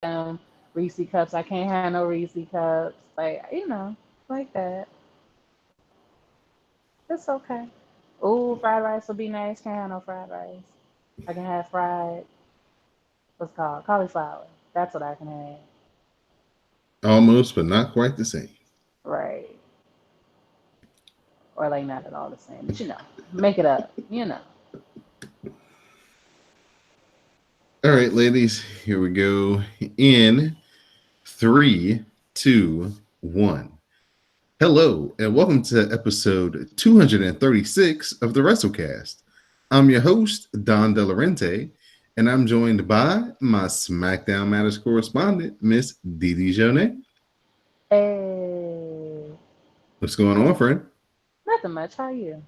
them Reese cups. I can't have no Reese cups. Like, like that. It's okay. Ooh, fried rice will be nice. Can't have no fried rice. I can have fried, what's it called? Cauliflower. That's what I can have. Almost, but not quite the same. Right. Or like not at all the same. But make it up. All right, ladies, here we go. In three, two, one. Hello, and welcome to episode 236 of the WrassleCast. I'm your host, Don Delarente, and I'm joined by my SmackDown Matters correspondent, Miss Didi Jonay. Hey. What's going on, friend? Nothing much. How are you?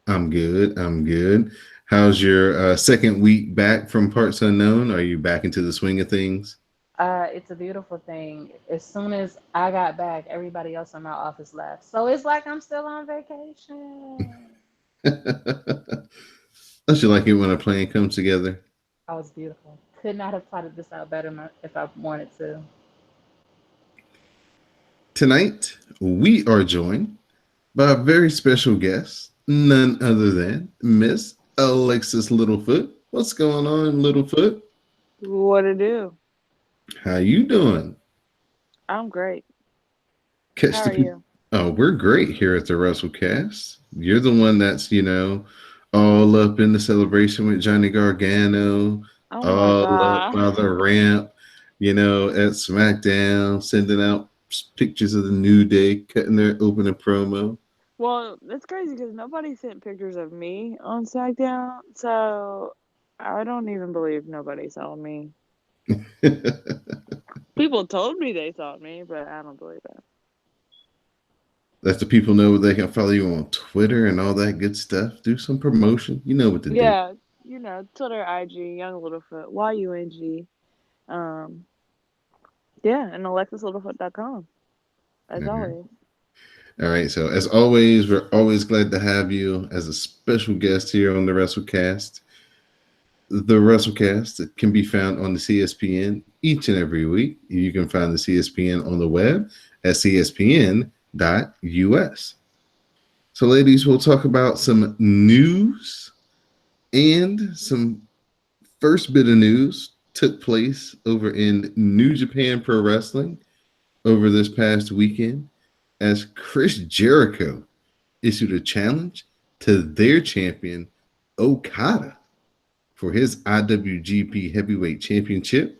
I'm good. I'm good. How's your second week back from Parts Unknown? Are you back into the swing of things? It's a beautiful thing. As soon as I got back, everybody else in my office left. So it's like I'm still on vacation. Don't you like it when a plan comes together? That was beautiful. Could not have plotted this out better if I wanted to. Tonight, we are joined by a very special guest, none other than Miss Alexis Littlefoot. What's going on, Littlefoot? What to do? How you doing? I'm great. How Catch the are people. you? Oh, we're great here at the WrassleCast. You're the one that's, all up in the celebration with Johnny Gargano, Oh my all up god. by the ramp, at SmackDown, sending out pictures of the New Day, cutting their opening promo. Well, that's crazy because nobody sent pictures of me on SmackDown, so I don't even believe nobody saw me. People told me they saw me, but I don't believe it. Let the people know they can follow you on Twitter and all that good stuff. Do some promotion. You know what to do. Yeah, Twitter, IG, Young Littlefoot, YUNG. Um, yeah, and AlexisLittlefoot.com, as Mhm. always. All right. So, as always, we're always glad to have you as a special guest here on the WrestleCast. The WrestleCast can be found on the CSPN each and every week. You can find the CSPN on the web at cspn.us. So, ladies, we'll talk about some news and some first bit of news took place over in New Japan Pro Wrestling over this past weekend as Chris Jericho issued a challenge to their champion, Okada, for his IWGP Heavyweight Championship.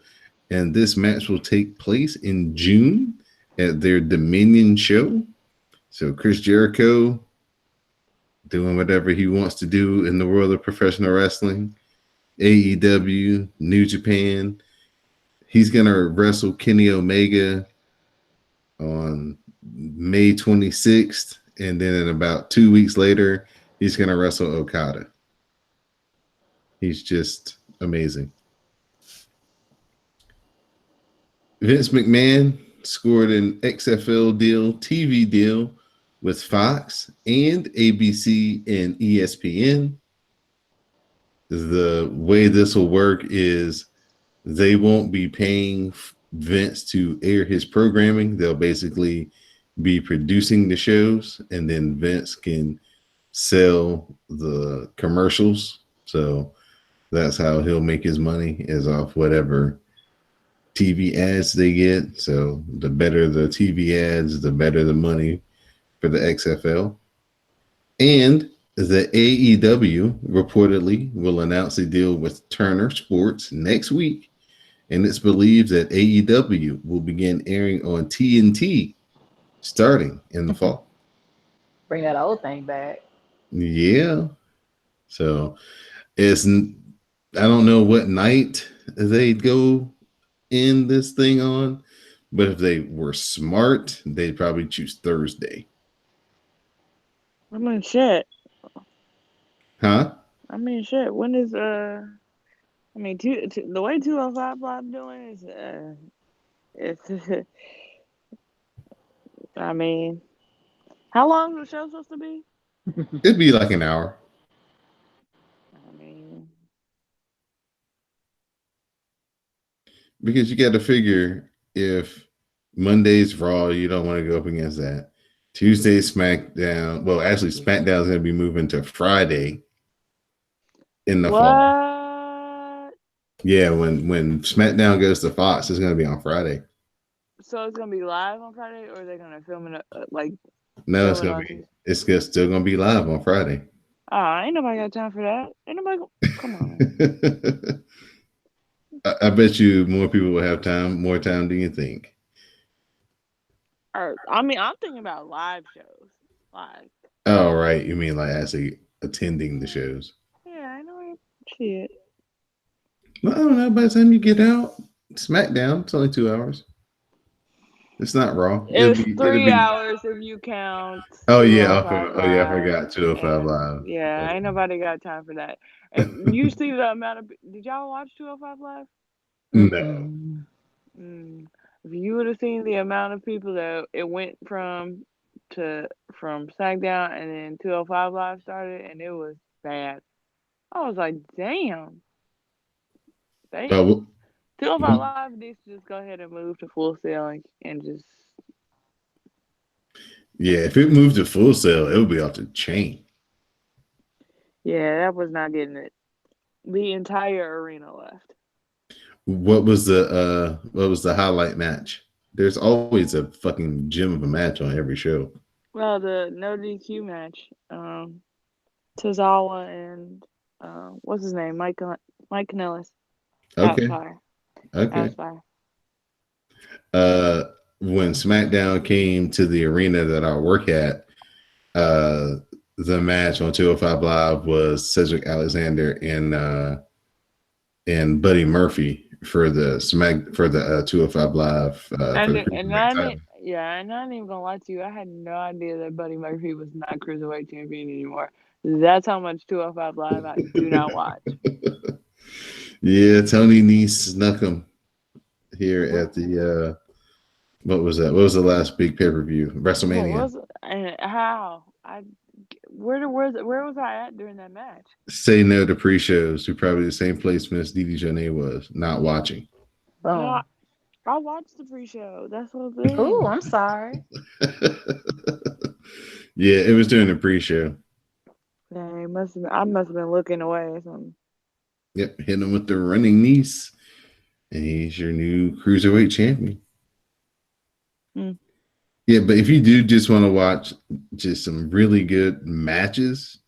And this match will take place in June at their Dominion show. So Chris Jericho doing whatever he wants to do in the world of professional wrestling. AEW, New Japan. He's going to wrestle Kenny Omega on May 26th. And then in about 2 weeks later, he's going to wrestle Okada. He's just amazing. Vince McMahon scored an XFL deal, TV deal with Fox and ABC and ESPN. The way this will work is they won't be paying Vince to air his programming. They'll basically be producing the shows, and then Vince can sell the commercials. So that's how he'll make his money, is off whatever TV ads they get. So the better the TV ads, the better the money for the XFL. And the AEW reportedly will announce a deal with Turner Sports next week. And it's believed that AEW will begin airing on TNT starting in the fall. Bring that old thing back. Yeah. So it's, I don't know what night they'd go in this thing on, but if they were smart, they'd probably choose Thursday. I mean, shit. Huh? Shit. When is the way 205 Live doing is it's I mean, how long is the show supposed to be? It'd be like an hour. I mean, Because you got to figure if Monday's Raw, you don't want to go up against that. Tuesday SmackDown. Well, actually, SmackDown is going to be moving to Friday in the fall. What? Yeah, when SmackDown goes to Fox, it's going to be on Friday. So it's gonna be live on Friday, or are they gonna film it like No, film it on Tuesday? it's still going to be live on Friday. Ain't nobody got time for that. Ain't nobody. Come on. I bet you more people will have more time than you think. I mean, I'm thinking about live shows. Live. Oh, right. You mean like actually attending the shows? Yeah, I know. Shit. Well, I don't know. By the time you get out, SmackDown, it's only 2 hours. It's not Raw. It's It'll 3 be. hours if you count Oh yeah. 205 I Live. forgot 205 Live. Yeah, ain't nobody got time for that. And you see the amount of. Did y'all watch 205 Live? No. If you would have seen the amount of people that it went from SmackDown, and then 205 Live started, and it was bad. I was like, damn. They Oh, 205 Live needs to just go ahead and move to Full Sail and just. yeah. If it moved to Full Sail, it would be off the chain. Yeah, that was not getting it. The entire arena left. What was the highlight match? There's always a fucking gem of a match on every show. Well, the no DQ match, Tozawa and what's his name, Mike Kanellis. That was Okay. fire. Okay. That was fire. When SmackDown came to the arena that I work at, the match on 205 Live was Cedric Alexander and Buddy Murphy for the 205 Live for the cruiserweight title. And I ain't even gonna lie to you, I had no idea that Buddy Murphy was not cruiserweight champion anymore. That's how much 205 Live I do not watch. Yeah, Tony Nese snuck him here at the what was that? What was the last big pay-per-view? WrassleMania. Where was I at during that match? Say no to pre-shows. You're probably the same place Miss Didi Jonay was, not watching. No, I watched the pre-show. That's what I'm saying. Oh, I'm sorry. Yeah, it was during the pre-show. Yeah, I must have been looking away or something. Yep, hit him with the running niece, and he's your new cruiserweight champion. Yeah, but if you do just want to watch just some really good matches,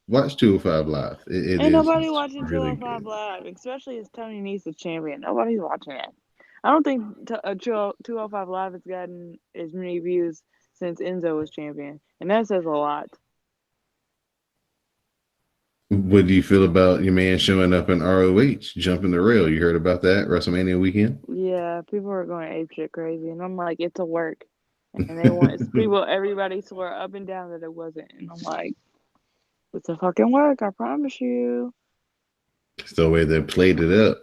watch 205 Live. Ain't nobody watching 205 Live, especially as Tony Nese is champion. Nobody's watching it. I don't think 205 Live has gotten as many views since Enzo was champion, and that says a lot. What do you feel about your man showing up in ROH, jumping the rail? You heard about that WrestleMania weekend? Yeah, people are going apeshit crazy, and I'm like, it's a work, and they want people. Everybody swore up and down that it wasn't, and I'm like, it's a fucking work. I promise you. It's the way they played it up.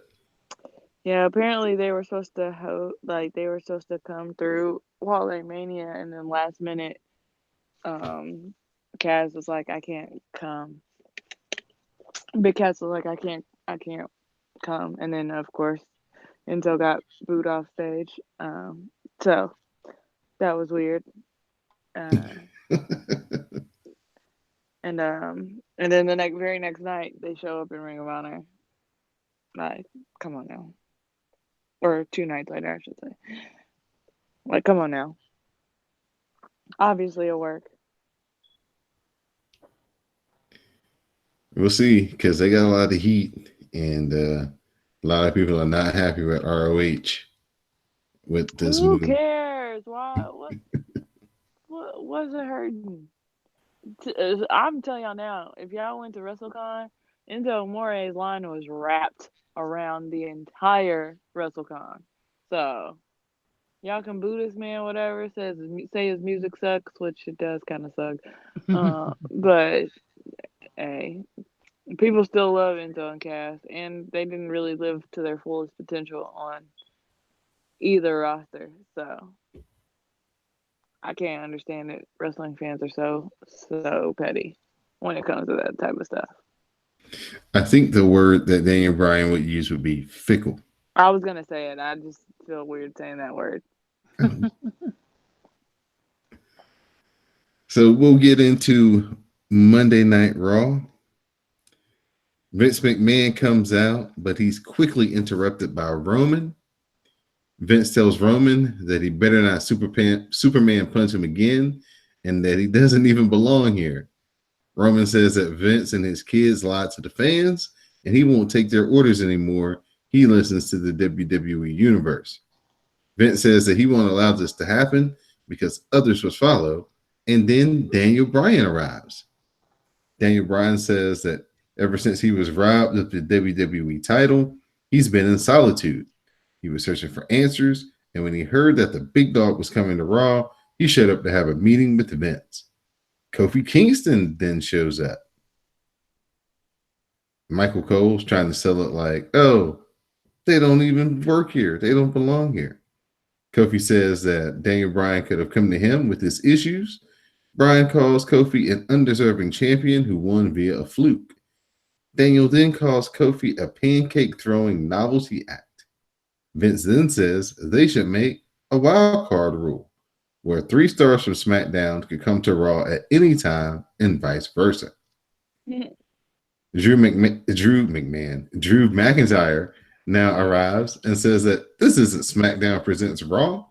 Yeah, apparently they were supposed to they were supposed to come through Wale Mania, and then last minute, Kaz was like, I can't come. Big Cass was like, I can't come, and then of course, Enzo got booed off stage. So that was weird. And then the very next night they show up in Ring of Honor. Like, come on now. Or 2 nights later, I should say. Like, come on now. Obviously it'll work. We'll see, because they got a lot of heat, and a lot of people are not happy with ROH. With this Who move. cares? Why? What's it hurting? I'm telling y'all now, if y'all went to WrestleCon, Enzo Amore's line was wrapped around the entire WrestleCon. So y'all can boo this man, whatever. Say his music sucks, which it does kind of suck. But hey, people still love Enzo and Cass, and they didn't really live to their fullest potential on either roster. So I can't understand it. Wrestling fans are so petty when it comes to that type of stuff. I think the word that Daniel Bryan would use would be fickle. I was gonna say it. I just feel weird saying that word. So we'll get into Monday Night Raw. Vince McMahon comes out, but he's quickly interrupted by Roman. Vince tells Roman that he better not Superman punch him again and that he doesn't even belong here. Roman says that Vince and his kids lied to the fans and he won't take their orders anymore. He listens to the WWE Universe. Vince says that he won't allow this to happen because others will follow. And then Daniel Bryan arrives. Daniel Bryan says that ever since he was robbed of the WWE title, he's been in solitude. He was searching for answers, and when he heard that the big dog was coming to Raw, he showed up to have a meeting with Vince. Kofi Kingston then shows up. Michael Cole's trying to sell it like, oh, they don't even work here. They don't belong here. Kofi says that Daniel Bryan could have come to him with his issues. Bryan calls Kofi an undeserving champion who won via a fluke. Daniel then calls Kofi a pancake-throwing novelty act. Vince then says they should make a wild card rule where 3 stars from SmackDown could come to Raw at any time and vice versa. Drew McIntyre now arrives and says that this isn't SmackDown Presents Raw.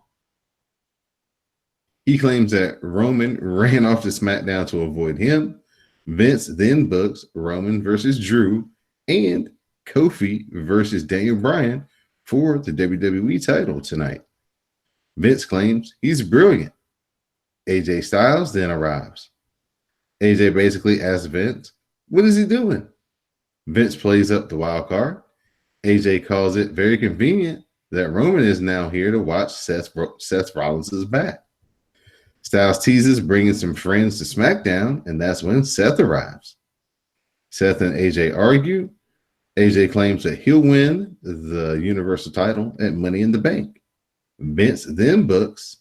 He claims that Roman ran off to SmackDown to avoid him. Vince then books Roman versus Drew and Kofi versus Daniel Bryan for the WWE title tonight. Vince claims he's brilliant. AJ Styles then arrives. AJ basically asks Vince, what is he doing? Vince plays up the wild card. AJ calls it very convenient that Roman is now here to watch Seth Rollins' back. Styles teases bringing some friends to SmackDown, and that's when Seth arrives. Seth and AJ argue. AJ claims that he'll win the Universal title at Money in the Bank. Vince then books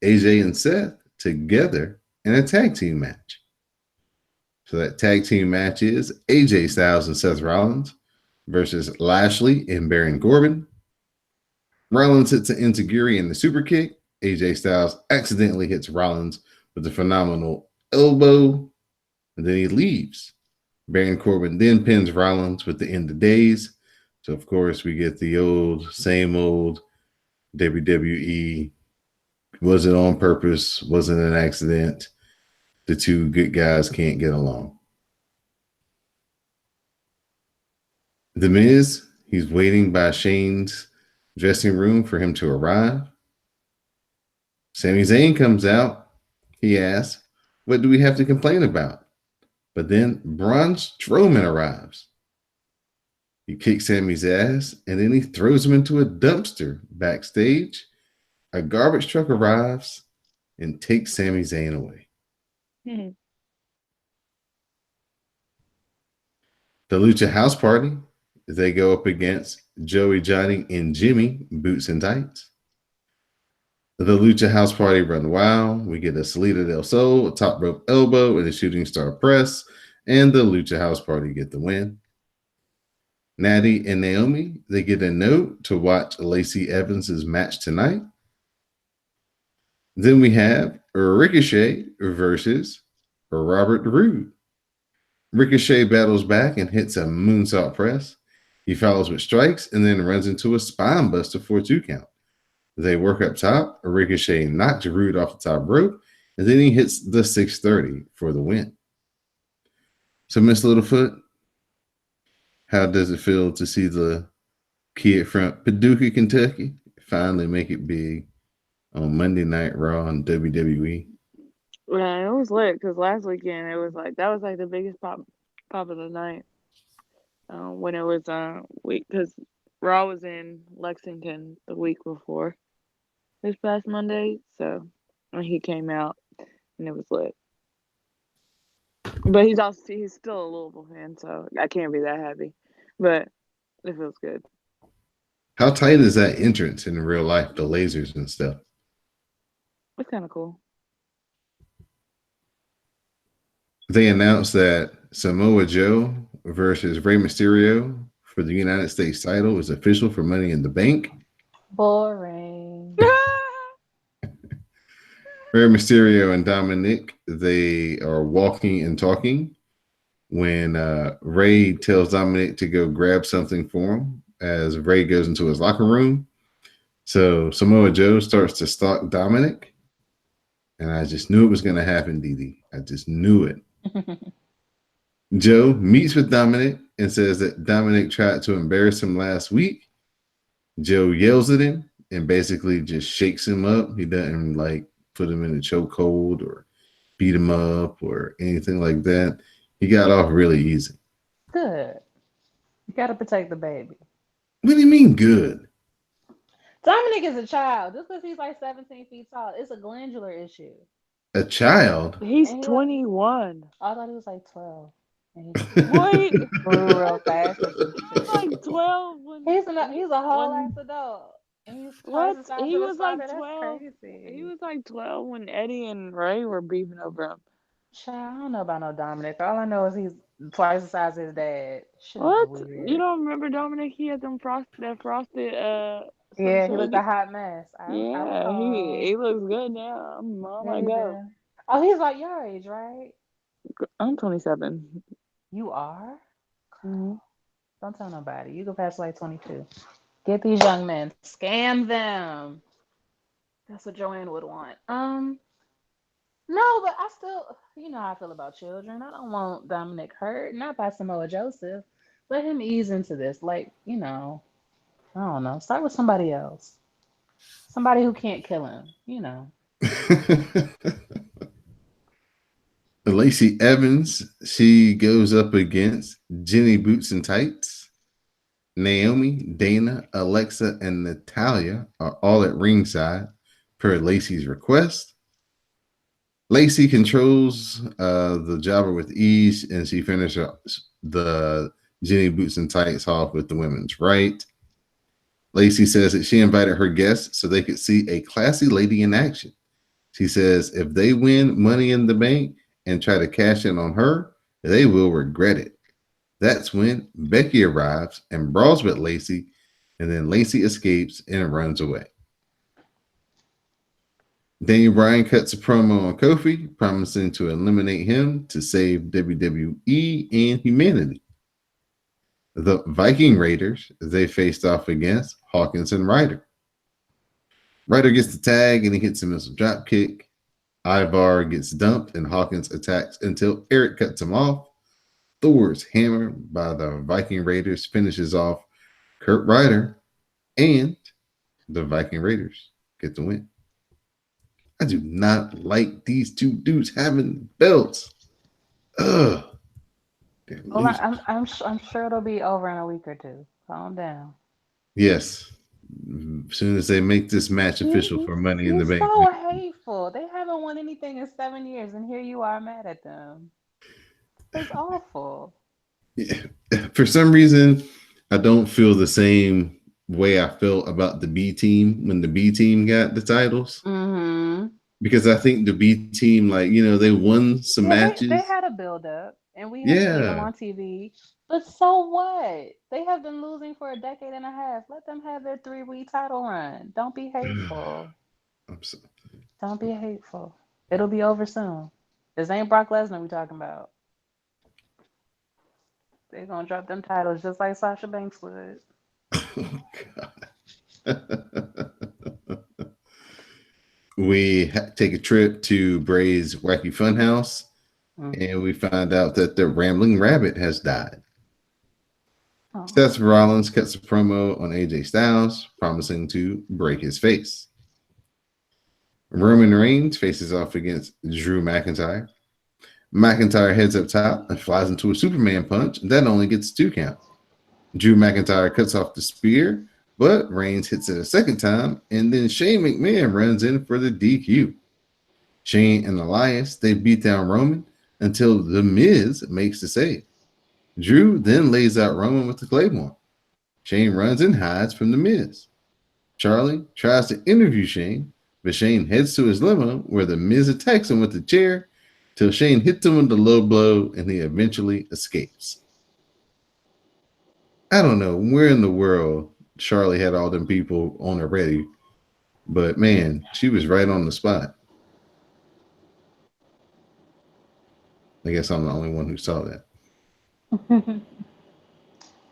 AJ and Seth together in a tag team match. So that tag team match is AJ Styles and Seth Rollins versus Lashley and Baron Corbin. Rollins hits an enziguri in the super kick. AJ Styles accidentally hits Rollins with a phenomenal elbow, and then he leaves. Baron Corbin then pins Rollins with the end of days. So, of course, we get the same old WWE. Was it on purpose? Wasn't an accident? The two good guys can't get along. The Miz, he's waiting by Shane's dressing room for him to arrive. Sami Zayn comes out. He asks, what do we have to complain about? But then Braun Strowman arrives. He kicks Sami's ass, and then he throws him into a dumpster backstage. A garbage truck arrives and takes Sami Zayn away. The Lucha House Party, they go up against Joey, Johnny, and Jimmy, Boots and Tights. The Lucha House Party run wild. We get a Salida del Sol, a top rope elbow, and a shooting star press, and the Lucha House Party get the win. Natty and Naomi, they get a note to watch Lacey Evans' match tonight. Then we have Ricochet versus Robert Roode. Ricochet battles back and hits a moonsault press. He follows with strikes and then runs into a spine buster for a 2 count. They work up top. Ricochet knocks Roode off the top rope, and then he hits the 630 for the win. So, Miss Littlefoot, how does it feel to see the kid from Paducah, Kentucky, finally make it big on Monday Night Raw on WWE? Yeah, it was lit because last weekend it was like that was like the biggest pop of the night. When it was because Raw was in Lexington the week before this past Monday, so when he came out and it was lit. But he's still a Louisville fan, so I can't be that happy. But it feels good. How tight is that entrance in real life, the lasers and stuff? It's kind of cool. They announced that Samoa Joe versus Rey Mysterio for for the United States title is official for Money in the Bank. Boring. Rey Mysterio and Dominic, they are walking and talking when Rey tells Dominic to go grab something for him as Rey goes into his locker room. So Samoa Joe starts to stalk Dominic. And I just knew it was going to happen, Dee. I just knew it. Joe meets with Dominic and says that Dominic tried to embarrass him last week. Joe yells at him and basically just shakes him up. He doesn't like put him in a chokehold or beat him up or anything like that. He got off really easy. Good. You got to protect the baby. What do you mean good? Dominic is a child. Just because he's like 17 feet tall, it's a glandular issue. A child? He's And 21. I thought he was like 12. And he Wait. grew real fast or some shit. Like 12 when He's a whole when- ass adult. And he's What? twice the size He of was his like father. 12. That's crazy. He was like 12 when Eddie and Ray were beefing over him. Child, I don't know about no Dominic. All I know is he's twice the size of his dad. Shit is What? weird. You don't remember Dominic? He had them frosted Yeah, he some looked a hot mess. I Yeah, recall. he looks good now. I'm on Yeah, my he go. did. Oh, he's like your age, right? I'm 27. You are? Mm-hmm. Don't tell nobody. You go past like 22. Get these young men. Scam them. That's what Joanne would want. No, but I still, you know how I feel about children. I don't want Dominic hurt. Not by Samoa Joseph. Let him ease into this. Like, I don't know. Start with somebody else. Somebody who can't kill him. Lacey Evans, she goes up against Jenny Boots and Tights. Naomi, Dana, Alexa, and Natalia are all at ringside per Lacey's request. Lacey controls the jobber with ease, and she finishes the Jenny Boots and Tights off with the women's right. Lacey says that she invited her guests so they could see a classy lady in action. She says if they win Money in the Bank and try to cash in on her, they will regret it. That's when Becky arrives and brawls with Lacey, and then Lacey escapes and runs away. Daniel Bryan cuts a promo on Kofi, promising to eliminate him to save WWE and humanity. The Viking Raiders, they faced off against Hawkins and Ryder. Ryder gets the tag and he hits a missile drop kick. Ivar gets dumped and Hawkins attacks until Eric cuts him off. Thor's hammer by the Viking Raiders finishes off Kurt Ryder, and the Viking Raiders get the win. I do not like these two dudes having belts. Ugh. Well, I'm sure it'll be over in a week or two. Calm down. Yes. As soon as they make this match official for Money in the Bank. You're so hateful. They haven't won anything in 7 years, and here you are mad at them. It's awful. Yeah. For some reason, I don't feel the same way I felt about the B team when the B team got the titles. Mm-hmm. Because I think the B team, they won some matches. They had a build up, and we have seen them on TV. But so what? They have been losing for a decade and a half. Let them have their 3-week title run. Don't be hateful. I'm sorry. Don't be hateful. It'll be over soon. This ain't Brock Lesnar we talking about. They're gonna drop them titles just like Sasha Banks would. Oh, God. We take a trip to Bray's Wacky Funhouse, and we find out that the Rambling Rabbit has died. Oh. Seth Rollins cuts a promo on AJ Styles, promising to break his face. Roman Reigns faces off against Drew McIntyre. McIntyre heads up top and flies into a Superman punch. That only gets 2 counts. Drew McIntyre cuts off the spear, but Reigns hits it a second time, and then Shane McMahon runs in for the DQ. Shane and Elias, they beat down Roman until The Miz makes the save. Drew then lays out Roman with the Claymore. Shane runs and hides from The Miz. Charlie tries to interview Shane, but Shane heads to his limo where The Miz attacks him with the chair till Shane hits him with the low blow and he eventually escapes. I don't know where in the world Charlie had all them people on her ready, but man, she was right on the spot. I guess I'm the only one who saw that.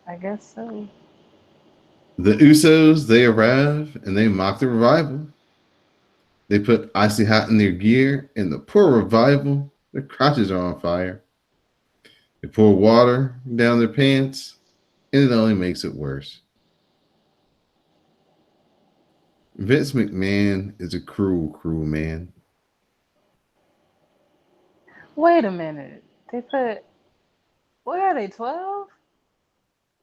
I guess so. The Usos, they arrive and they mock the revival. They put icy hot in their gear, and the poor revival, their crotches are on fire. They pour water down their pants, and it only makes it worse. Vince McMahon is a cruel, cruel man. Wait a minute. They put, where are they, 12?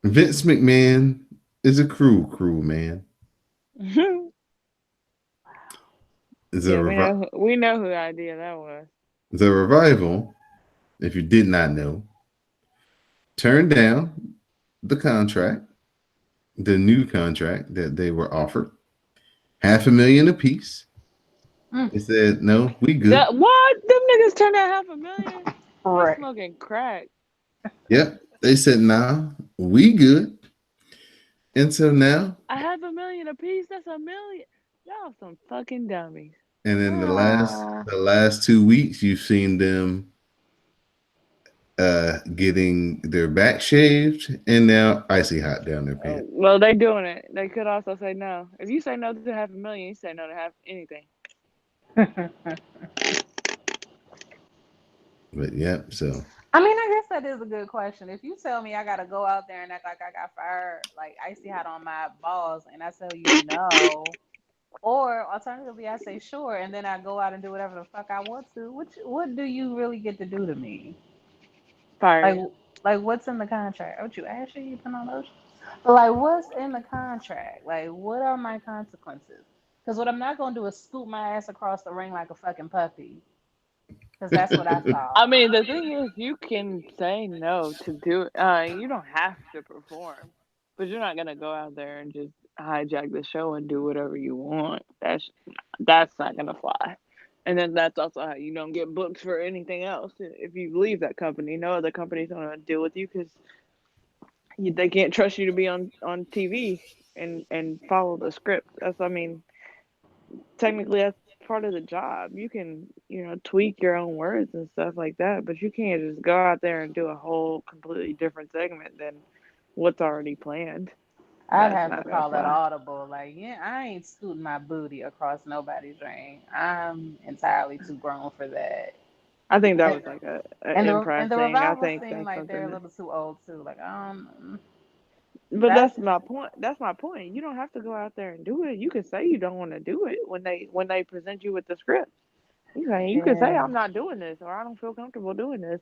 Vince McMahon is a cruel, cruel man. Yeah, The, we know who idea that was. the revival, if you did not know, turned down the contract, the new contract that they were offered, $500,000 apiece. Mm, They said, no, we good. That what? Them niggas turned out $500,000. They right. smoking crack. Yep. They said, nah, we good. And so now, $500,000 a piece. That's $1 million. Y'all some fucking dummies. and in the last Aw. the last 2 weeks, you've seen them getting their back shaved and now icy hot down their pants. Well, they doing it. They could also say no. If you say no to $500,000, you say no to anything. But yeah, so I mean, I guess that is a good question. If you tell me I gotta go out there and act like I got fired, like icy hot on my balls, and I tell you no, or alternatively I say sure, and then I go out and do whatever the fuck I want to, what do you really get to do to me? Like, Fire. what's in the contract? What you actually you put on those? But like, what's in the contract? Like, what are my consequences? Because what I'm not gonna do is scoop my ass across the ring like a fucking puppy. Because that's what I saw. I mean, the thing is, you can say no to do it. You don't have to perform, but you're not gonna go out there and just hijack the show and do whatever you want. That's not gonna fly. And then that's also how you don't get booked for anything else. If you leave that company, no other company's gonna deal with you because they can't trust you to be on TV and follow the script. I mean, technically that's part of the job. You can, tweak your own words and stuff like that, but you can't just go out there and do a whole completely different segment than what's already planned. I'd That's have to not gonna call it fly. audible. Like, yeah, I ain't scooting my booty across nobody's ring. I'm entirely too grown for that. I think that And, was like a and improv the thing. I revival think seem that's like they're a something. little too old too. Like, But that's that's my point. That's my point. You don't have to go out there and do it. You can say you don't want to do it when they present you with the script. You can say yeah. I'm not doing this or I don't feel comfortable doing this,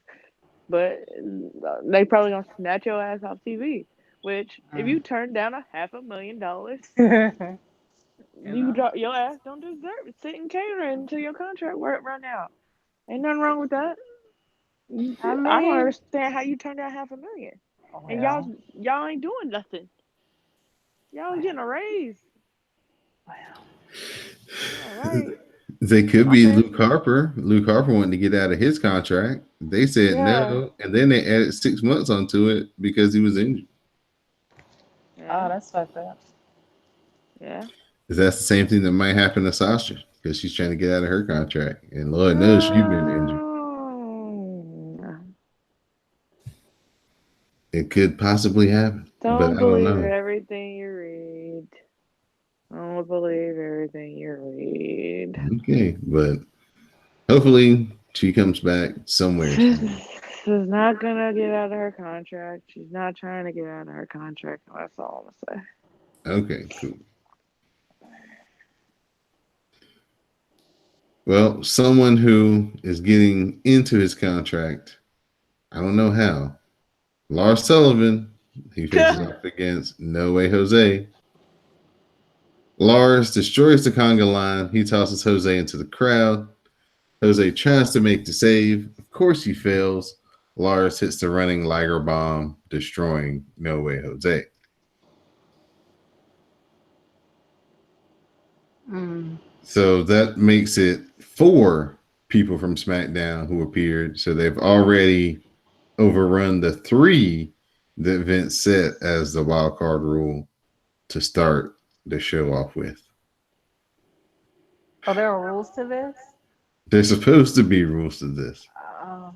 but they probably gonna snatch your ass off TV. Which, if Mm. you turn down $500,000, You know. your ass don't deserve it. Sit and cater until your contract run out. Ain't nothing wrong with that. I I don't mean, understand how you turned down $500,000 and y'all well, y'all ain't doing nothing. Y'all well, getting a raise. well. All right. they could be Okay. Luke Harper. Luke Harper wanted to get out of his contract. They said Yeah. no, and then they added 6 months onto it because he was injured. Oh, Yeah. that's fucked up. Yeah. Is that's the same thing that might happen to Sasha because she's trying to get out of her contract, and Lord knows she's been injured. Mm. It could possibly happen, but Don't I don't believe know. everything you read. Don't believe everything you read. Okay, but hopefully she comes back somewhere soon. She's not gonna get out of her contract. She's not trying to get out of her contract. That's all I'm gonna say. Okay, cool. Well, someone who is getting into his contract, I don't know how. Lars Sullivan, he faces Mm. off against No Way Jose. Lars destroys the conga line. He tosses Jose into the crowd. Jose tries to make the save. Of course, he fails. Lars hits the running Liger bomb, destroying No Way Jose. Mm. So that makes it 4 people from SmackDown who appeared. So they've already overrun the 3 that Vince set as the wild card rule to start the show off with. Oh, there are rules to this? There's supposed to be rules to this, Oh.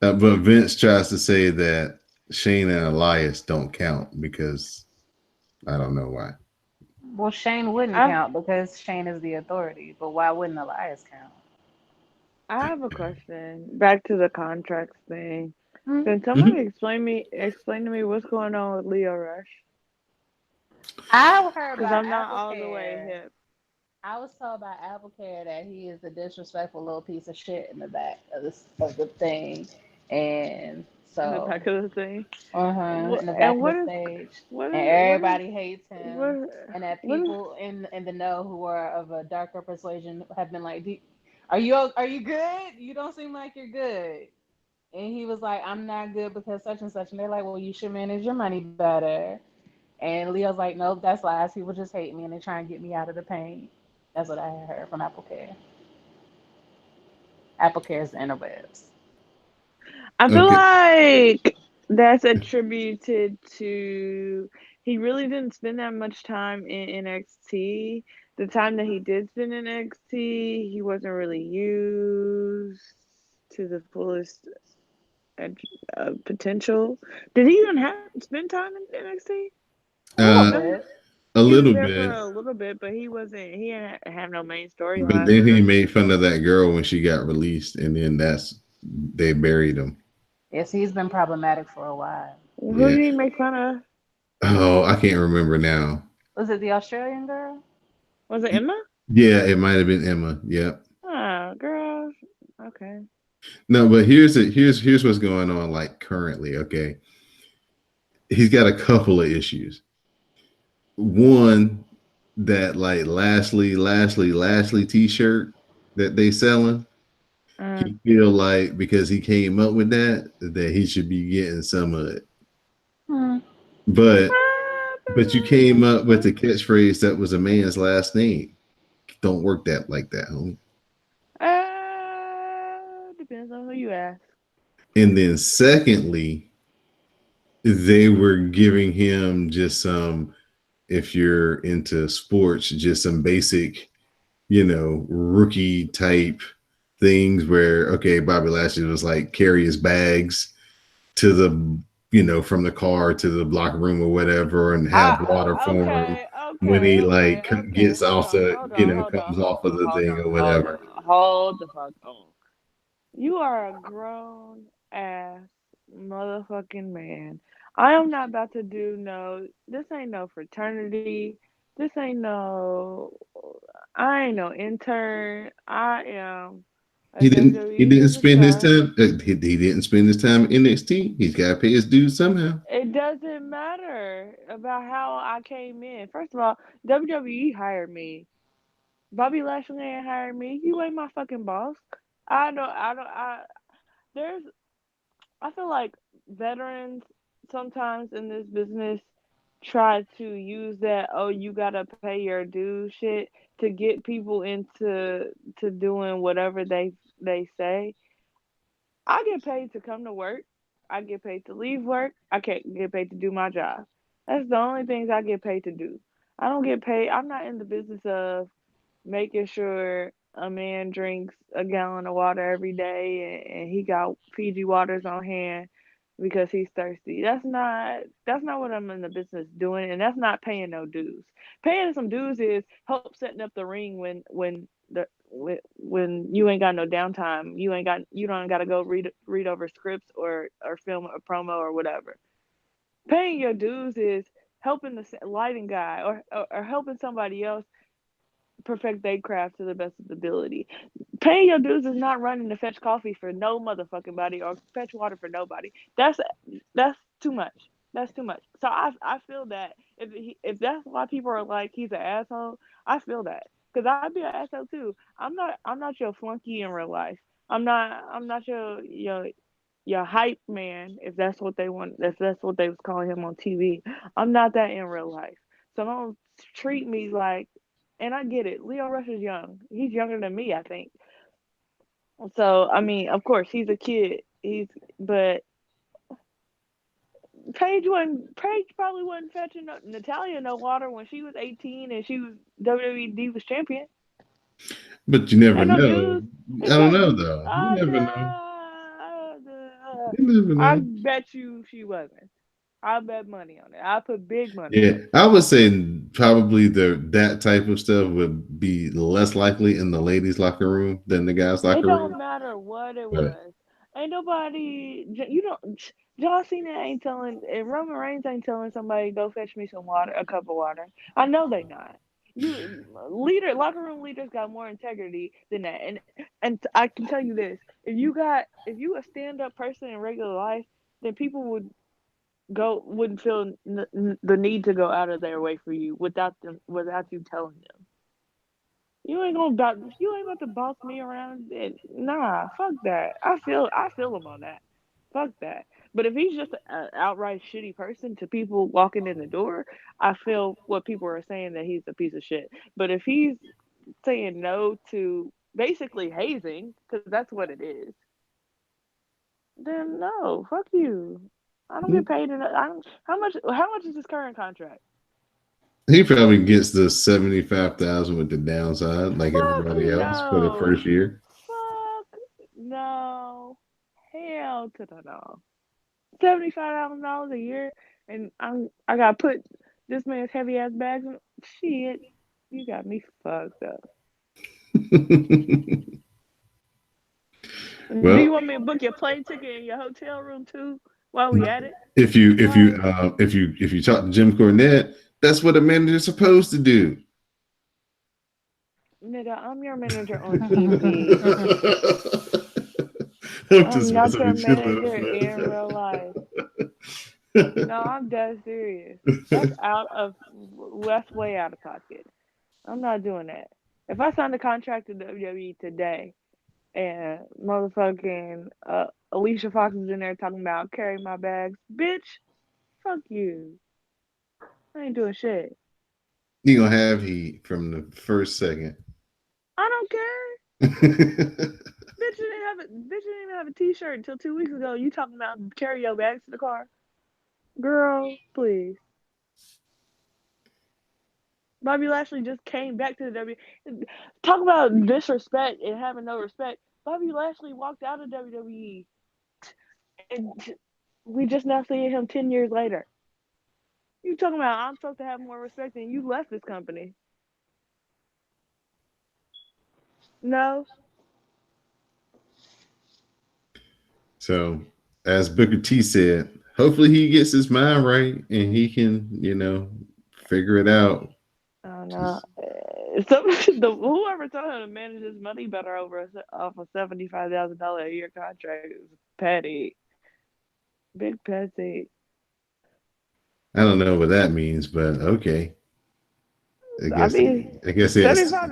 but Vince tries to say that Shane and Elias don't count because I don't know why. Well, Shane wouldn't I count because Shane is the authority, but why wouldn't Elias count? I have a question. Back to the contracts thing. Hmm? Can somebody Mhm. explain to me what's going on with Leo Rush? I heard Because by I'm not Apple all the way Care. hip. I was told by Apple Care that he is a disrespectful little piece of shit in the back of the thing, and In the so back of the thing. in What the and back of the stage, and what is everybody hates him, what and that what is people in the know who are of a darker persuasion have been like, are you good? You don't seem like you're good." And he was like, "I'm not good because such and such," and they're like, "Well, you should manage your money better." And Leo's like, "Nope, that's lies. People just hate me and they try and get me out of the paint." That's what I heard from Apple Care. Apple Care's the interwebs. I feel Okay. like that's attributed to he really didn't spend that much time in NXT. The time that he did spend in NXT, he wasn't really used to the fullest potential. Did he even have spend time in NXT? A little Uh, No, bit. a he was little there for bit, a little bit, but he wasn't. He didn't have no main but storyline. then he made fun of that girl when she got released, and then they buried him. Yes, he's been problematic for a while. Who Yeah. did he make fun of? Oh, I can't remember now. Was it the Australian girl? Was it Emma? Yeah, it might have been Emma. Yeah. Oh, girl. Okay. No, but here's what's going on like currently. Okay, he's got a couple of issues. One, that like lastly T-shirt that they selling. Uh, He feel like because he came up with that he should be getting some of it. Hmm. But you came up with the catchphrase that was a man's last name. Don't work that like that, homie. depends on who you ask. And then secondly, they were giving him just some, if you're into sports, just some basic, rookie type things where, okay, Bobby Lashley was like carry his bags to the, from the car to the locker room or whatever and have water for him Okay, when okay, he okay, like okay. gets Hold off on, the, hold on, hold on, comes hold off of on, the hold thing on, or hold whatever. on. Hold the fuck on. You are a grown ass motherfucking man. I am not about to do no. This ain't no fraternity. This ain't no. I ain't no intern. I am a He WWE didn't spend his superstar. time. He didn't spend his time in NXT. He's got to pay his dues somehow. It doesn't matter about how I came in. First of all, WWE hired me. Bobby Lashley ain't hired me. You ain't my fucking boss. There's, I feel like veterans sometimes in this business try to use that, oh, you gotta pay your dues shit to get people into to doing whatever they say. I get paid to come to work. I get paid to leave work. I can't get paid to do my job. That's the only things I get paid to do. I don't get paid. I'm not in the business of making sure a man drinks a gallon of water every day and he got Fiji waters on hand because he's thirsty. That's not what I'm in the business doing, and that's not paying no dues. Paying some dues is help setting up the ring when you ain't got no downtime. You don't got to go read over scripts or film a promo or whatever. Paying your dues is helping the lighting guy or helping somebody else perfect their craft to the best of the ability. Paying your dues is not running to fetch coffee for no motherfucking body or fetch water for nobody. That's too much. That's too much. So I feel that if that's why people are like he's an asshole, I feel that because I'd be an asshole too. I'm not your flunky in real life. I'm not your hype man if that's what they want. If that's what they was calling him on TV. I'm not that in real life. So don't treat me like. And I get it. Leo Rush is young. He's younger than me, I think. So I mean, of course, he's a kid. But Paige probably wasn't fetching Natalia no water when she was 18 and she was WWE Divas champion. But you never Ain't no know. dudes. I Ain't don't no know dudes. though. You never know. You never I know. bet you she wasn't. I bet money on it. I put big money Yeah, on it. I would say probably that type of stuff would be less likely in the ladies' locker room than the guys' It locker room. don't matter what it But was. Ain't nobody. You don't. John Cena ain't telling, and Roman Reigns ain't telling somebody go fetch me some water, a cup of water. I know they not. Locker room leaders got more integrity than that, and I can tell you this: if you a stand up person in regular life, then people wouldn't feel the need to go out of their way for you without you telling them. You ain't about to boss me around. Nah, fuck that. I feel him on that. Fuck that. But if he's just an outright shitty person to people walking in the door, I feel what people are saying that he's a piece of shit. But if he's saying no to basically hazing, because that's what it is, then no, fuck you. I don't get paid enough. I don't, how much is his current contract? he probably gets the 75,000 with the downside, like Fuck everybody else for the no. first year. Fuck no. Hell to the no. $75,000 a year, and I gotta put this man's heavy ass bags in. Shit, you got me fucked up. And do you Well, want me to book your plane ticket and your hotel room too while we at it? if you Like, if you talk to Jim Cornette, that's what a manager's supposed to do. nigga, I'm your manager on TV. I'm I'm just not messing your with you, manager little in real life. friend. No, I'm dead serious. That's way out of pocket. I'm not doing that. If I signed a contract to WWE today and motherfucking Alicia Fox is in there talking about carry my bags, bitch, fuck you. I ain't doing shit. You gonna have heat from the first second. I don't care. Bitch didn't even have a t-shirt until 2 weeks ago. You talking about carry your bags to the car. Girl, please. Bobby Lashley just came back to the W. Talk about disrespect and having no respect. Bobby Lashley walked out of WWE, and we just now seeing him 10 years later. You talking about I'm supposed to have more respect than you left this company? No, So, as Booker T said, hopefully he gets his mind right and he can, figure it out. I don't know. Just, Whoever told him to manage his money better off a $75,000 a year contract is petty, big petty. I don't know what that means, but okay. I I guess mean, I guess it's $75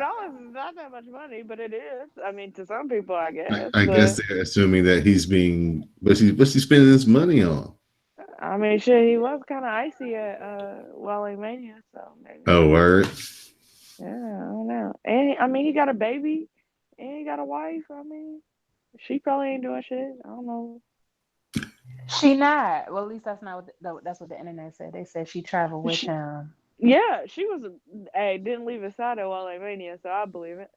is not that much money, but it is. I mean, to some people, I guess. I guess But they're assuming that he's being what's he spending his money on? I mean, shit, he was kind of icy at Wally Mania, so maybe. Oh, word. Yeah, I don't know. And I mean, he got a baby, and he got a wife. I mean, she probably ain't doing shit. I don't know. She not. Well, at least that's not that's what the internet said. They said she traveled with She, him. yeah, she was. Hey, didn't leave his side at Wally Mania, so I believe it.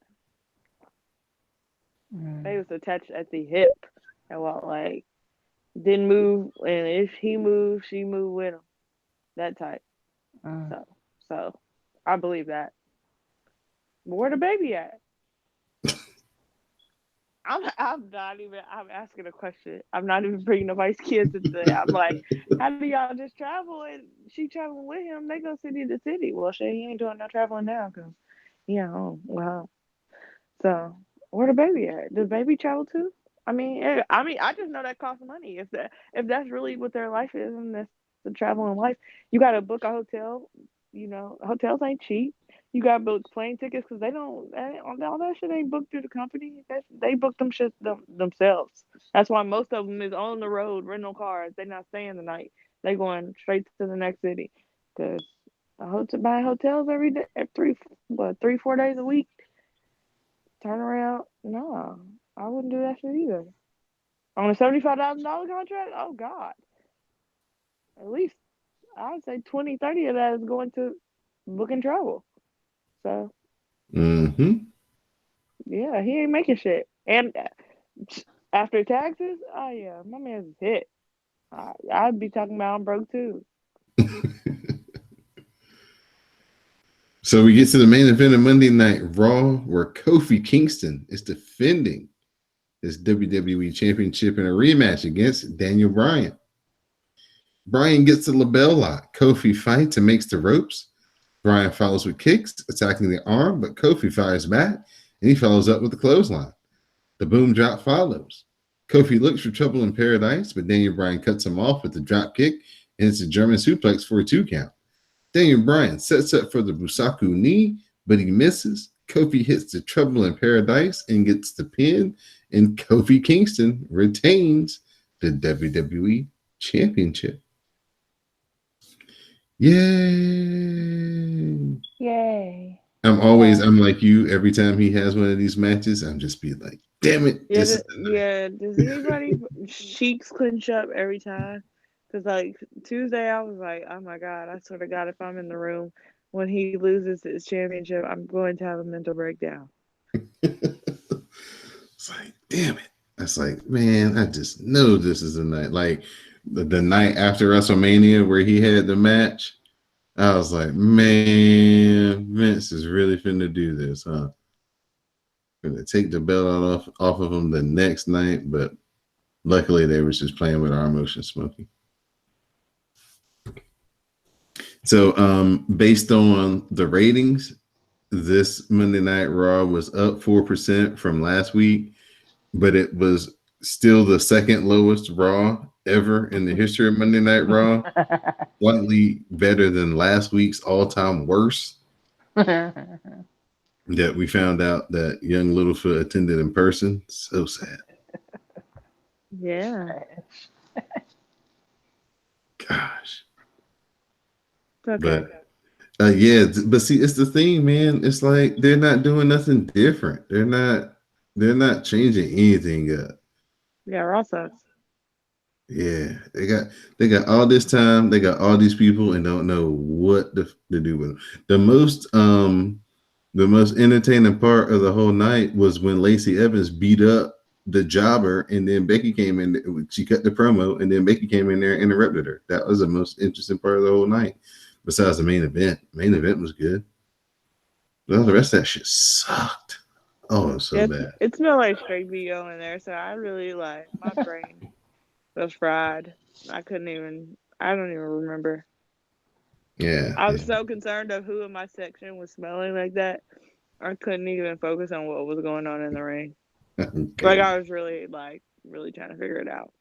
They Mm, was attached at the hip, and like didn't move, and if he moved, she moved with him. That type. mm. So, so I believe that. But where the baby at? I'm not even. I'm asking a question. I'm not even bringing nobody's kids into it. I'm like, how do y'all just travel and she traveling with him? They go city to city. Well, shit, he ain't doing no traveling now because well, so where the baby at? Does baby travel too? I just know that costs money. If that's really what their life is, and that's the traveling life, you got to book a hotel. Hotels ain't cheap. You got to book plane tickets because all that shit ain't booked through the company. They book them shit themselves. That's why most of them is on the road rental cars. They not staying the night. They going straight to the next city because buying hotels every day, 3-4 days a week. Turn around, no, I wouldn't do that shit either. On a $75,000 contract, oh God, At least I'd say 20, 30 of that is going to booking travel. So Mm-hmm. yeah, he ain't making shit. And after taxes, oh yeah, my man's hit. I'd be talking about I'm broke too. So we get to the main event of Monday Night Raw, where Kofi Kingston is defending his WWE Championship in a rematch against Daniel Bryan. Bryan gets the LeBell lock. Kofi fights and makes the ropes. Bryan follows with kicks, attacking the arm, but Kofi fires back, and he follows up with the clothesline. The boom drop follows. Kofi looks for trouble in paradise, but Daniel Bryan cuts him off with the drop kick, and it's a German suplex for a 2 count. Daniel Bryan sets up for the Busaku knee, but he misses. Kofi hits the trouble in paradise and gets the pin, and Kofi Kingston retains the WWE Championship. Yay! Yay. I'm like you. Every time he has one of these matches, I'm just be like, damn it, Yeah, this is the night. yeah. Does anybody cheeks clench up every time? Cause like Tuesday, I was like, oh my god, I swear to God, if I'm in the room when he loses his championship, I'm going to have a mental breakdown. It's like, damn it. It's like, man, I just know this is the night. Like the night after WrestleMania where he had the match, I was like, man, Vince is really finna do this, huh? Gonna take the belt off of him the next night, but luckily they was just playing with our emotions, Smokey. So, based on the ratings, this Monday Night Raw was up 4% from last week, but it was still the second lowest Raw ever in the history of Monday Night Raw. Slightly better than last week's all-time worst. That we found out that young Littlefoot attended in person. So sad. Yeah, Gosh. it's okay. But yeah, but see, it's the thing, man. It's like they're not doing nothing different. They're not changing anything up. Yeah, Raw sucks. Yeah, they got all this time. They got all these people and don't know what to do with them. The most entertaining part of the whole night was when Lacey Evans beat up the jobber, and then Becky came in. She cut the promo, and then Becky came in there and interrupted her. That was the most interesting part of the whole night. Besides the main event, main event was good. Well, the rest of that shit sucked. Oh, it was so It's bad. it smelled like straight BO in there, so I really like my brain was fried. I couldn't even. I don't even remember. Yeah, I was yeah. so concerned of who in my section was smelling like that. I couldn't even focus on what was going on in the ring. Like Okay. I was really really trying to figure it out.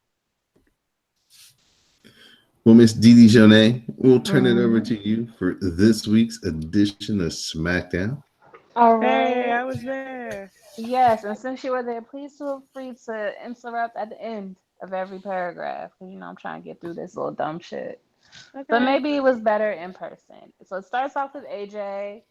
Well, Miss Didi Jonay, we'll turn it over Mhm. to you for this week's edition of SmackDown. All Hey, right. I was there. Yes, and since you were there, please feel free to interrupt at the end of every paragraph. 'Cause, I'm trying to get through this little dumb shit. But Okay. maybe it was better in person. So it starts off with AJ.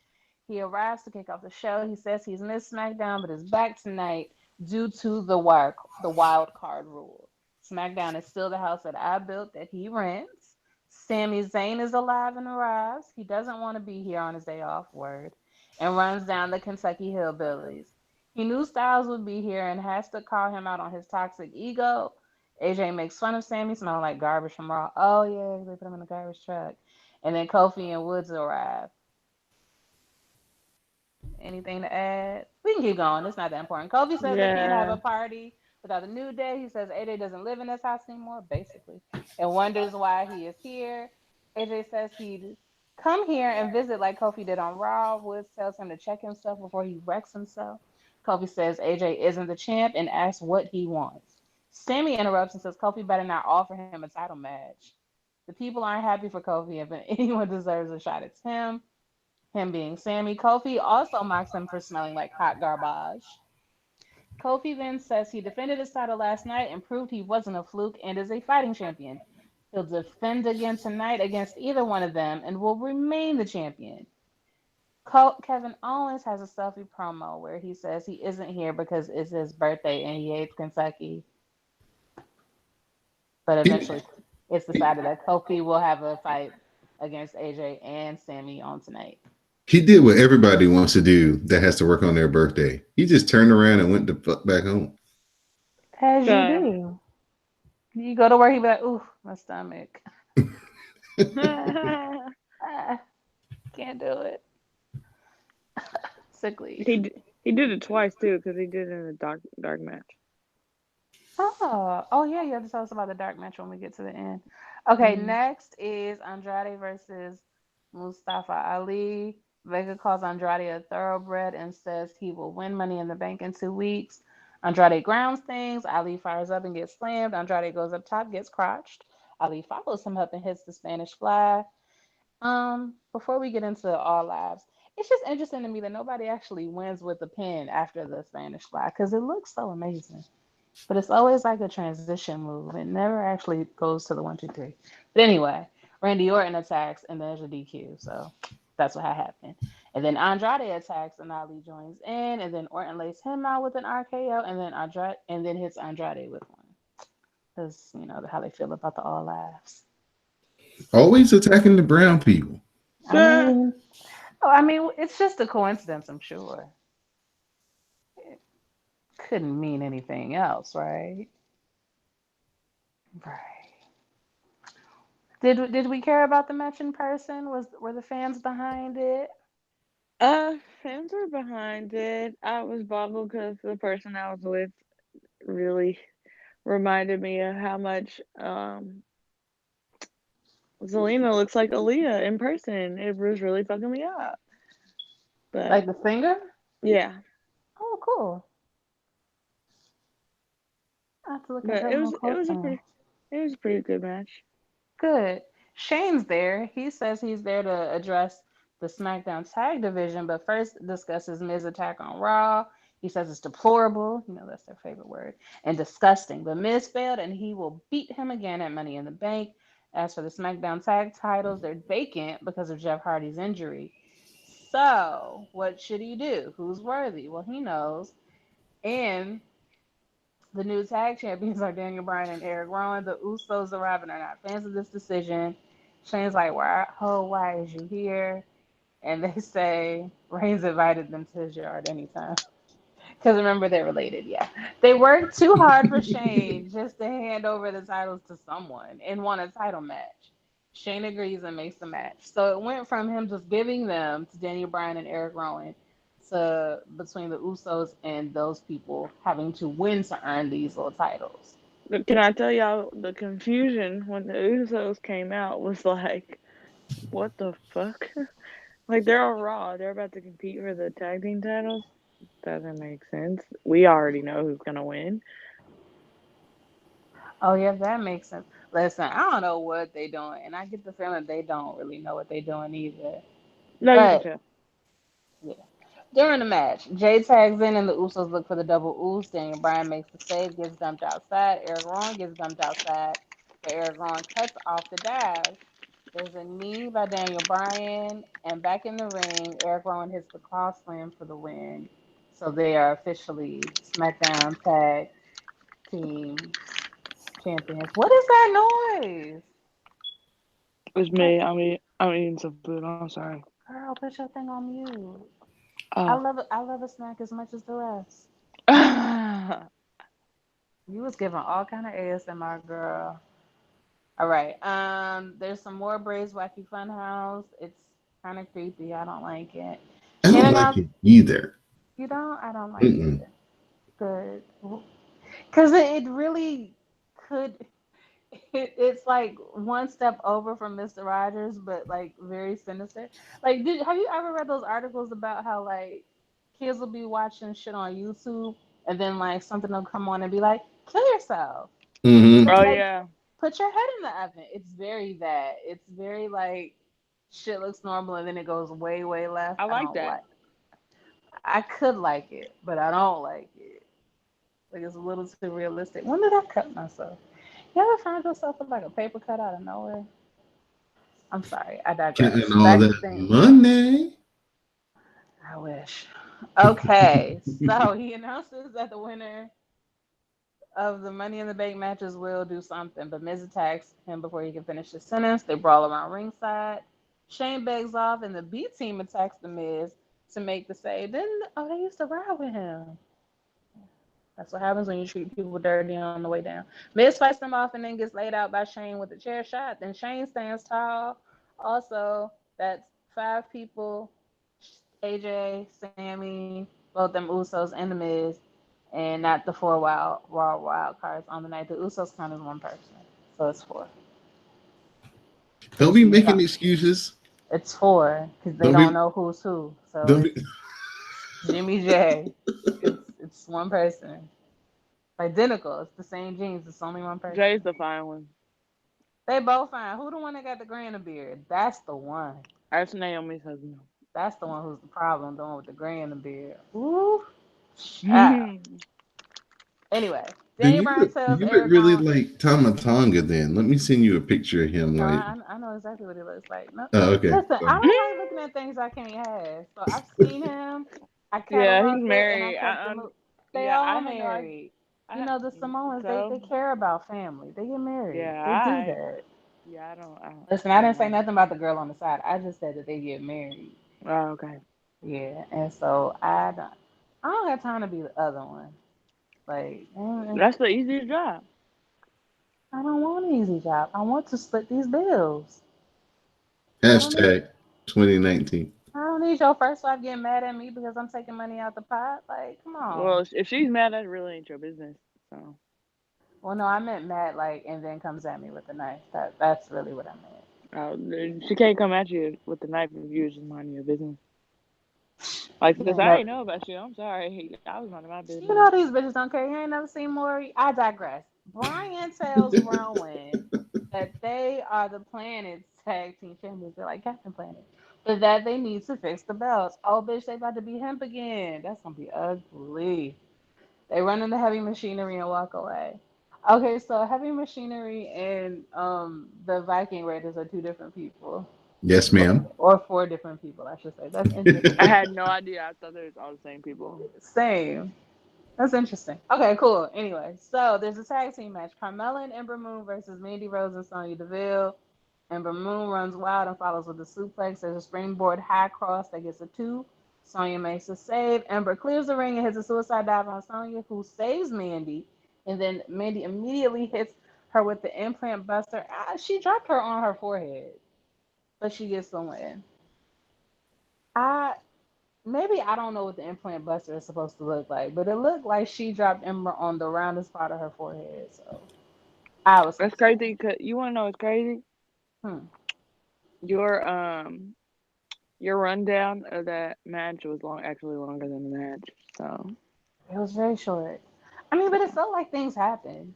He arrives to kick off the show. He says he's missed SmackDown, but is back tonight due to the wild card rule. SmackDown is still the house that I built that he rents. Sami Zayn is alive and arrives. He doesn't want to be here on his day off, word, and runs down the Kentucky Hillbillies. He knew Styles would be here and has to call him out on his toxic ego. AJ makes fun of Sammy smelling like garbage from Raw. Oh yeah, they put him in the garbage truck. And then Kofi and Woods arrive. Anything to add? We can keep going. It's not that important. Kofi says they can't have Yeah. a party without a New Day. He says AJ doesn't live in this house anymore, basically, and wonders why he is here. AJ says he'd come here and visit like Kofi did on Raw. Woods tells him to check himself before he wrecks himself. Kofi says AJ isn't the champ and asks what he wants. Sammy interrupts and says Kofi better not offer him a title match. The people aren't happy for Kofi, and if anyone deserves a shot, it's him being Sammy. Kofi also mocks him for smelling like hot garbage. Kofi then says he defended his title last night and proved he wasn't a fluke and is a fighting champion. He'll defend again tonight against either one of them and will remain the champion. Kevin Owens has a selfie promo where he says he isn't here because it's his birthday and he hates Kentucky, but He, eventually. It's decided that Kofi will have a fight against AJ and Sammy on tonight. He did what everybody wants to do that has to work on their birthday. He just turned around and went the fuck back home. As you Okay. do. You go to work, he be like, ooh, my stomach. Ah, can't do it. Sick leave. He did it twice too, because he did it in a dark match. Oh yeah, you have to tell us about the dark match when we get to the end. Okay, Hmm. next is Andrade versus Mustafa Ali. Vega calls Andrade a thoroughbred and says he will win Money in the Bank in 2 weeks. Andrade grounds things. Ali fires up and gets slammed. Andrade goes up top, gets crotched. Ali follows him up and hits the Spanish fly. Before we get into all lives, it's just interesting to me that nobody actually wins with the pin after the Spanish fly because it looks so amazing. But it's always like a transition move. It never actually goes to the 1, 2, 3. But anyway, Randy Orton attacks and there's a DQ. So that's what happened. And then Andrade attacks and Ali joins in, and then Orton lays him out with an RKO, and then hits Andrade with one. Because you know how they feel about the all laughs. Always attacking the brown people. I mean, it's just a coincidence, I'm sure. It couldn't mean anything else, right? Right. Did we care about the match in person? Were the fans behind it? Fans were behind it. I was boggled because the person I was with really reminded me of how much Zelina looks like Aaliyah in person. It was really fucking me up. But Like the singer? yeah, Oh, cool. I have to look at but her more closely. it was a pretty good match. Good. Shane's there. He says he's there to address the SmackDown Tag Division, but first discusses Miz attack on Raw. He says it's deplorable. You know, that's their favorite word. And disgusting. But Miz failed, and he will beat him again at Money in the Bank. As for the SmackDown Tag titles, they're vacant because of Jeff Hardy's injury. So, what should he do? Who's worthy? Well, he knows. And the new tag champions are Daniel Bryan and Eric Rowan. The Usos arrive and are not fans of this decision. Shane's like, why is you here? And they say Reigns invited them to his yard anytime. Because remember, they're related, yeah. They worked too hard for Shane just to hand over the titles to someone and won a title match. Shane agrees and makes the match. So it went from him just giving them to Daniel Bryan and Eric Rowan to between the Usos and those people having to win to earn these little titles. But can I tell y'all the confusion when the Usos came out was like, what the fuck? Like they're on Raw, they're about to compete for the tag team titles. Doesn't make sense. We already know who's gonna win. Oh yeah, that makes sense. Listen, I don't know what they're doing, and I get the feeling they don't really know what they're doing either. No, you can But tell. yeah. During the match, Jay tags in and the Usos look for the double Oos. Daniel Bryan makes the save, gets dumped outside. Eric Rowan gets dumped outside, but Eric Rowan cuts off the dive. There's a knee by Daniel Bryan, and back in the ring, Eric Rowan hits the cross slam for the win. So they are officially SmackDown Tag Team Champions. What is that noise? It's Like, me. I'm eating some food. I'm sorry. girl, put your thing on mute. I Oh. love it. I love a snack as much as the rest. You was giving all kind of ASMR, girl. All right. There's some more Bray's Wacky Funhouse. It's kind of creepy. I don't like it. I Shane don't like announced it either. you don't. I don't like it Mm-mm. either. Good, because it really could. It's like one step over from Mr. Rogers, but like very sinister. Like, have you ever read those articles about how like kids will be watching shit on YouTube and then like something will come on and be like, kill yourself. Mm-hmm. Oh Like, yeah. put your head in the oven. It's very that. It's very like shit looks normal and then it goes way, way left. I I like don't that. like. I could like it, but I don't like it. Like it's a little too realistic. When did I cut myself? You ever find yourself with like a paper cut out of nowhere? I'm sorry, I Getting digress. all Back to that things. money. I wish. Okay, so he announces that the winner of the Money in the Bank matches will do something, but Miz attacks him before he can finish his sentence. They brawl around ringside. Shane begs off, and the B team attacks the Miz to make the save. Then, oh, they used to ride with him. That's what happens when you treat people dirty on the way down. Miz fights them off and then gets laid out by Shane with a chair shot. Then Shane stands tall. Also, that's five people: AJ, Sammy, both them Usos, and the Miz, and not the four wild cards on the night. The Usos count as one person, so it's four. Don't Because be you making don't. excuses. It's four because they Don't don't be. know who's who. So Don't be. it's Jimmy J. It's one person. Identical. It's the same jeans. It's only one Jay's person. the fine one. They both fine. Who the one that got the gray and the beard? That's the one. That's Naomi's husband. That's the one who's the problem. The one with the gray and the beard. Ooh, child. Yeah, Anyway, Then Daniel Bryan tells you look Eric really on. like Tama Tonga. Then let me send you a picture of him. No, Like, I know exactly what he looks like. No, oh, okay. listen, I Sorry. don't like looking at things I can't have. So I've seen him. I he's cataloged it and I married. kept the move. They Yeah, all I had no idea. married. You know, the Samoans, they So care about family. They get married. yeah, They do I that. yeah, I don't Listen, I yeah. didn't say nothing about the girl on the side. I just said that they get married. Oh, okay. Yeah, and so I don't have time to be the other one. Like, That's the easiest job. I don't want an easy job. I want to split these bills. I don't need Hashtag 2019. I don't need your first wife getting mad at me because I'm taking money out the pot. Like, come on. Well, if she's mad, that really ain't your business. So, Well, no, I meant mad like, and then comes at me with a knife. That's really what I meant. she can't come at you with the knife if you was just minding your business. Like, You sis, ain't I never. ain't know about you. I'm sorry. I was minding my You business. know these bitches don't care. You ain't never seen Maury. I digress. Brian tells Rowan that they are the planet's tag team champions. They're like Captain Planet. But that they need to fix the belts. Oh, bitch, they about to be hemp again. That's gonna be ugly. They run into heavy machinery and walk away. Okay, so heavy machinery and the Viking Raiders are two different people. Yes, ma'am. Or four different people, I should say. That's I interesting. had no idea. I thought they was all the same people. Same. That's interesting. Okay, cool. Anyway, so there's a tag team match. Carmella and Ember Moon versus Mandy Rose and Sonya Deville. Ember Moon runs wild and follows with a suplex. There's a springboard high cross that gets a two. Sonya makes a save. Ember clears the ring and hits a suicide dive on Sonya, who saves Mandy. And then Mandy immediately hits her with the implant buster. She dropped her on her forehead, but she gets the win. I Maybe I don't know what the implant buster is supposed to look like, but it looked like she dropped Ember on the roundest part of her forehead. So I was That's concerned. crazy. Cause you want to know what's crazy? Hmm. Your your rundown of that match was actually longer than the match. So It was very short. I mean, but it yeah. felt like things happened.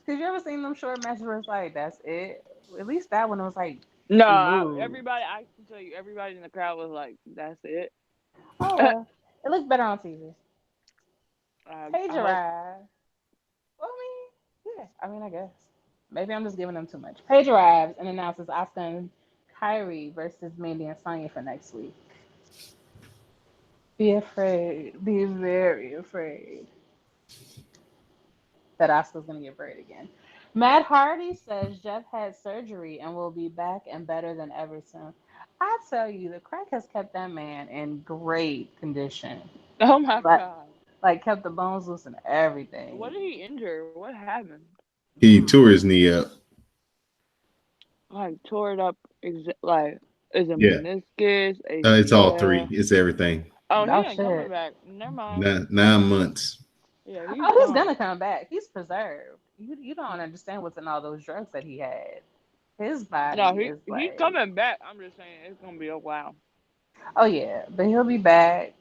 Cause you ever seen them short matches where it's like that's it? At least that one was like No, she moved. everybody. I can tell you, everybody in the crowd was like, "That's it." Oh well, it looked better on TV. Paige I hope. arrived. Well, I mean, yeah. I mean, I guess maybe I'm just giving them too much. Paige arrives and announces Asuka and Kyrie versus Mandy and Sonya for next week. Be afraid. Be very afraid that Asuka's gonna get buried again. Matt Hardy says Jeff had surgery and will be back and better than ever soon. I tell you, the crack has kept that man in great condition. Oh my Like, god, like kept the bones loose and what everything. did he injure? What happened? He tore Hmm. his knee up. Like tore it up. Like is it Yeah. meniscus, It's all three. ACL? It's everything. Oh, he Oh ain't coming shit. back. Never mind. 9 months. Yeah, he's Oh, he's gone. gonna come back. He's preserved. You don't understand what's in all those drugs that he had. His No, body is he's like, coming back. I'm just saying it's gonna be a while. oh yeah, but he'll be back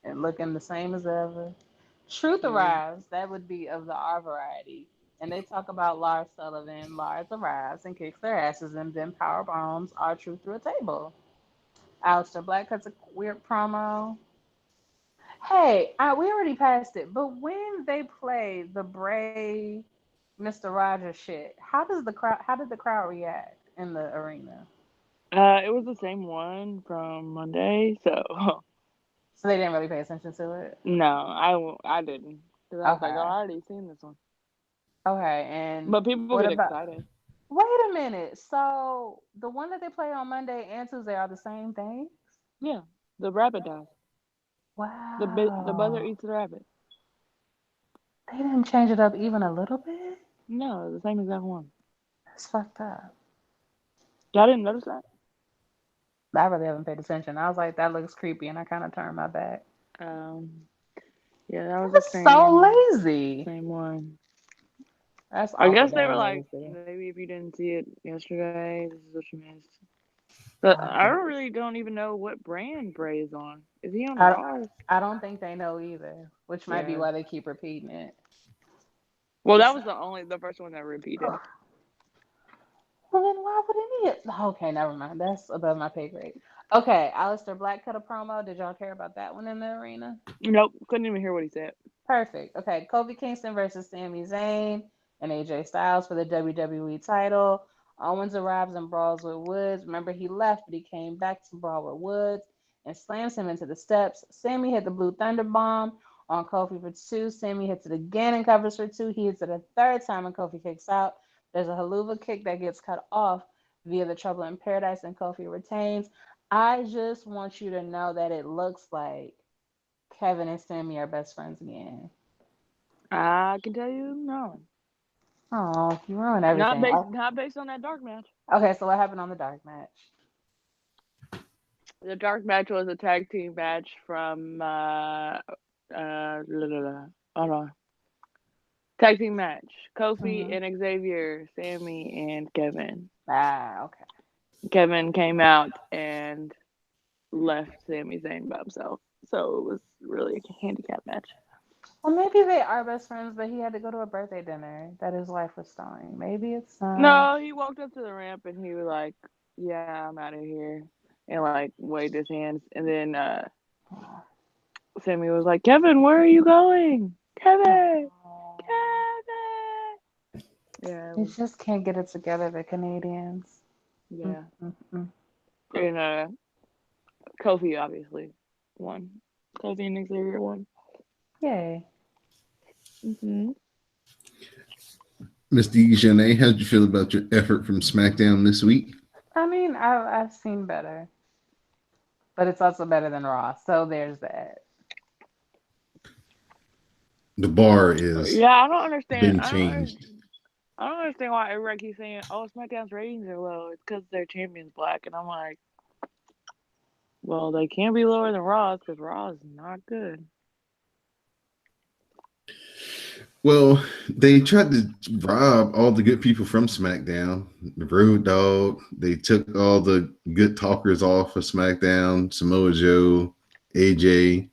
and looking the same as ever. Truth Yeah. arrives. That would be of the R variety. And they talk about Lars Sullivan. Lars arrives and kicks their asses and then power bombs R Truth through a table. Aleister Black cuts a weird promo. Hey, we already passed it, but when they play the Bray Mr. Rogers shit, how did the crowd react in the arena? It was the same one from Monday, so So they didn't really pay attention to it. no, I didn't. because I was like, oh, Okay. I already seen this one. Okay. And But people what get about? excited. Wait a minute. So the one that they play on Monday and Tuesday are the same thing? Yeah, the rabbit dies. The buzzer Wow. eats the rabbit. They didn't change it up even a little bit? No, the same exact one. That's fucked up. Y'all didn't notice that? I really haven't paid attention. I was like, that looks creepy, and I kind of turned my back. Um, yeah, that was the That's so lazy. same one. That's I awful guess they damn were like, lazy. maybe if you didn't see it yesterday, this is what you missed. But I don't even know what brand Bray is on. Is he on I, Raw? I don't think they know either, which might be Yeah. why they keep repeating it. Well, that was the first one that repeated. Well, then why would any of... Okay, never mind. That's above my pay grade. Okay, Aleister Black cut a promo. Did y'all care about that one in the arena? Nope, couldn't even hear what he said. Perfect. Okay, Kofi Kingston versus Sami Zayn and AJ Styles for the WWE title. Owens arrives and brawls with Woods. Remember, he left, but he came back to brawl with Woods and slams him into the steps. Sami hit the Blue Thunder Bomb on Kofi for two. Sami hits it again and covers for two. He hits it a third time and Kofi kicks out. There's a haluva kick that gets cut off via the Trouble in Paradise and Kofi retains. I just want you to know that it looks like Kevin and Sami are best friends again. I can tell you no. Oh, you ruined everything. Not based on that dark match. Okay, so what happened on the dark match? The dark match was a tag team match from hold on. Tag team match. Kofi Hmm. and Xavier, Sami and Kevin. Ah, okay. Kevin came out and left Sami Zayn by himself. So it was really a handicap match. Well, maybe they are best friends, but he had to go to a birthday dinner that his wife was throwing. Maybe it's No, he walked up to the ramp and he was like, yeah, I'm out of here. And like waved his hands. And then Sammy was like, Kevin, where are you going? Kevin! Kevin! Yeah, They just can't get it together, the Canadians. yeah. Mm-mm-mm. And Kofi obviously won. Kofi and Xavier won. Yay. Mm-hmm. Miss Dejanay, how did you feel about your effort from SmackDown this week? I mean, I've seen better, but it's also better than Raw. So there's that. The bar is Yeah, I don't understand. been changed. I don't understand why everybody keeps saying, "Oh, SmackDown's ratings are low." It's because their champion's black, and I'm like, well, they can't be lower than Raw's because Raw is not good. Well, they tried to rob all the good people from SmackDown. The Road Dogg. They took all the good talkers off of SmackDown. Samoa Joe, AJ,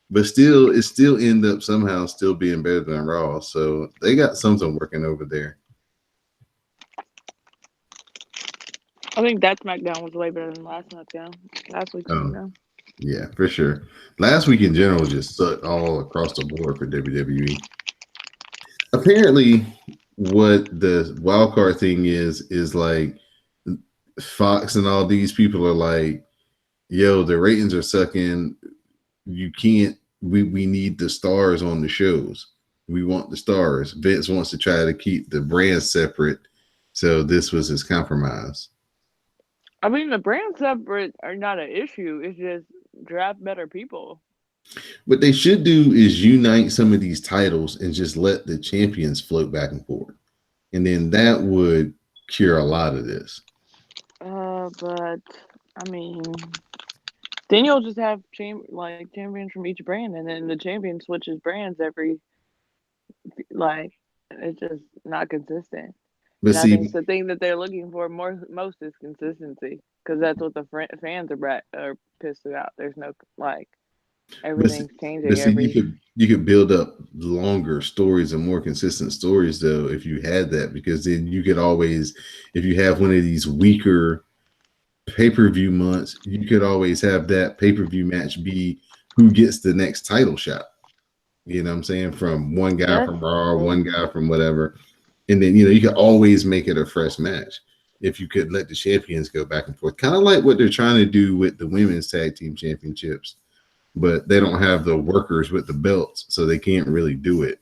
but still, it still ended up somehow still being better than Raw. So they got something working over there. I think that SmackDown was way better than last SmackDown. Last week's SmackDown. Yeah, for sure. Last week in general just sucked all across the board for WWE. Apparently, what the wild card thing is like Fox and all these people are like, yo, the ratings are sucking. You can't. We need the stars on the shows. We want the stars. Vince wants to try to keep the brands separate, so this was his compromise. I mean, the brand separate are not an issue. It's just draft better people. What they should do is unite some of these titles and just let the champions float back and forth. And then that would cure a lot of this. But I mean, then you'll just have champions from each brand, and then the champion switches brands every it's just not consistent. But And I see, think the thing that they're looking for most is consistency, because that's what the fans are pissed about. There's no everything's changing you could build up longer stories and more consistent stories though if you had that, because then you could always, if you have one of these weaker pay-per-view months, you could always have that pay-per-view match be who gets the next title shot. You know what I'm saying? From one guy from Raw, one guy from whatever. And then, you could always make it a fresh match if you could let the champions go back and forth. Kind of like what they're trying to do with the women's tag team championships, but they don't have the workers with the belts, so they can't really do it.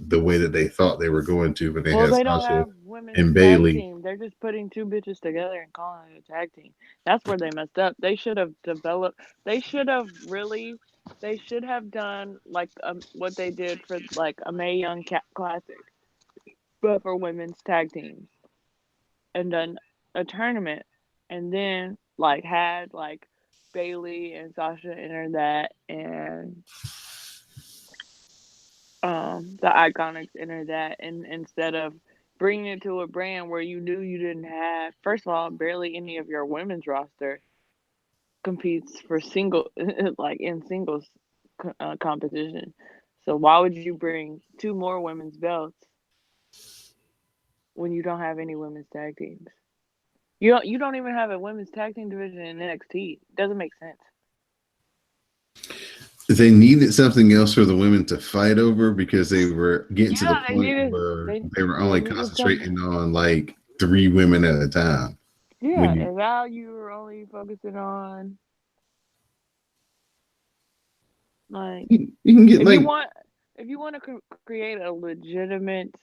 the way that they thought they were going to, but they Well, had they don't Sasha have women's and tag Bailey. team. They're just putting two bitches together and calling it a tag team. That's where they messed up. They should have developed. They should have really. They should have done like what they did for like a Mae Young Classic, but for women's tag teams, and done a tournament, and then like had like Bailey and Sasha enter that, and the Iconics enter that, and instead of bringing it to a brand where you knew you didn't have, first of all, barely any of your women's roster competes for single like in singles competition. So why would you bring two more women's belts when you don't have any women's tag teams? You don't even have a women's tag team division in NXT. It doesn't make sense. They needed something else for the women to fight over because they were getting to the Yeah, they point needed where they were they only needed something. concentrating on like 3 women at a time. Yeah, When you and now you're only focusing on like you can get if you like want if you want to create a legitimate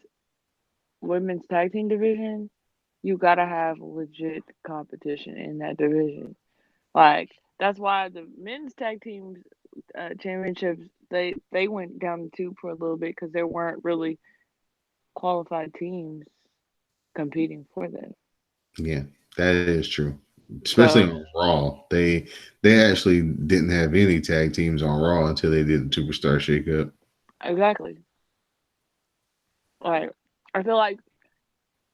women's tag team division, you gotta have legit competition in that division. Like that's why the men's tag teams championships they went down the tube for a little bit because there weren't really qualified teams competing for them. yeah, that is true. Especially So on Raw, they actually didn't have any tag teams on Raw until they did the Superstar Shakeup. exactly, like I feel like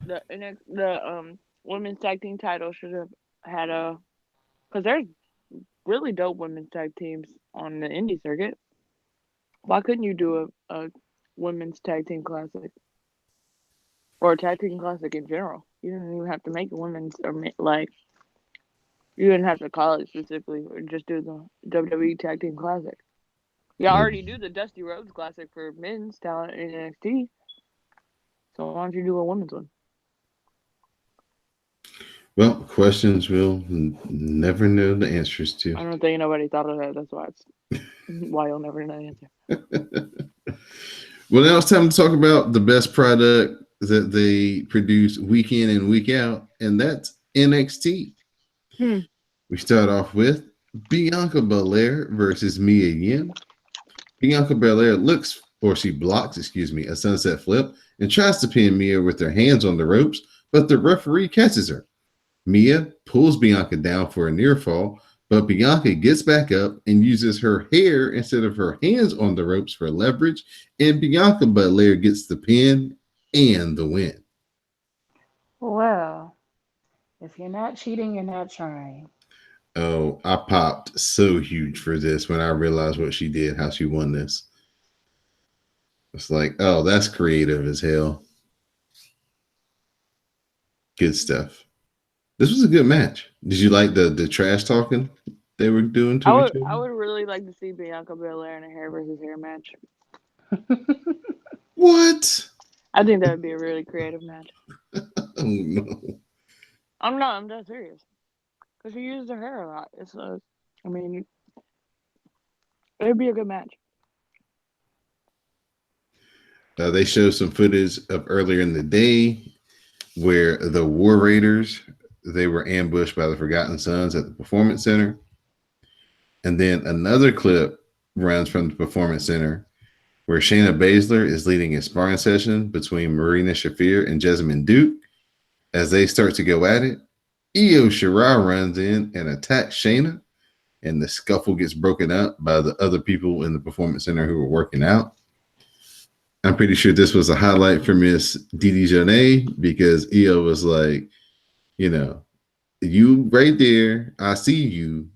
the women's tag team title should have had a because there's really dope women's tag teams on the indie circuit. Why couldn't you do a women's tag team classic or a tag team classic in general? You didn't even have to make a women's or like you didn't have to call it specifically or just do the WWE tag team classic. You Yeah. already do the Dusty Rhodes classic for men's talent in NXT, so why don't you do a women's one? Well, questions we'll never know the answers to. I don't think nobody thought of that. That's why why you'll never know the answer. Well, now it's time to talk about the best product that they produce week in and week out, and that's NXT. Hmm. We start off with Bianca Belair versus Mia Yim. Bianca Belair looks, or she blocks, excuse me, a sunset flip and tries to pin Mia with her hands on the ropes, but the referee catches her. Mia pulls Bianca down for a near fall, but Bianca gets back up and uses her hair instead of her hands on the ropes for leverage, and Bianca Belair gets the pin and the win. Well, if you're not cheating, you're not trying. Oh, I popped so huge for this when I realized what she did, how she won this. It's like, oh, that's creative as hell. Good stuff. This was a good match. Did you like the trash talking they were doing to each I other? would really like to see Bianca Belair in a hair versus hair match. What? I think that would be a really creative match. Oh no. I'm not. I'm dead serious. Because she uses her hair a lot. I mean, it'd be a good match. They showed some footage of earlier in the day where the War Raiders they were ambushed by the Forgotten Sons at the Performance Center, and then another clip runs from the Performance Center where Shayna Baszler is leading a sparring session between Marina Shafir and Jessamine Duke. As they start to go at it, Io Shirai runs in and attacks Shayna, and the scuffle gets broken up by the other people in the Performance Center who were working out. I'm pretty sure this was a highlight for Miss Didi Jonay because Io was like, you right there, I see you.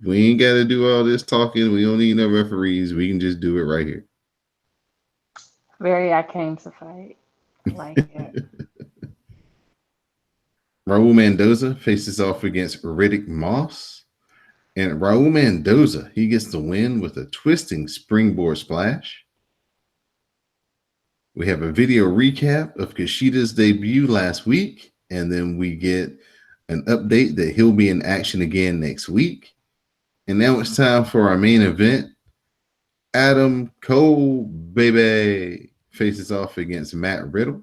We ain't got to do all this talking. We don't need no referees. We can just do it right here. Very I came to fight. I like it. Raul Mendoza faces off against Riddick Moss. And Raul Mendoza, he gets the win with a twisting springboard splash. We have a video recap of Kushida's debut last week. And then we get an update that he'll be in action again next week. And now it's time for our main event. Adam Cole, baby. faces off against Matt Riddle.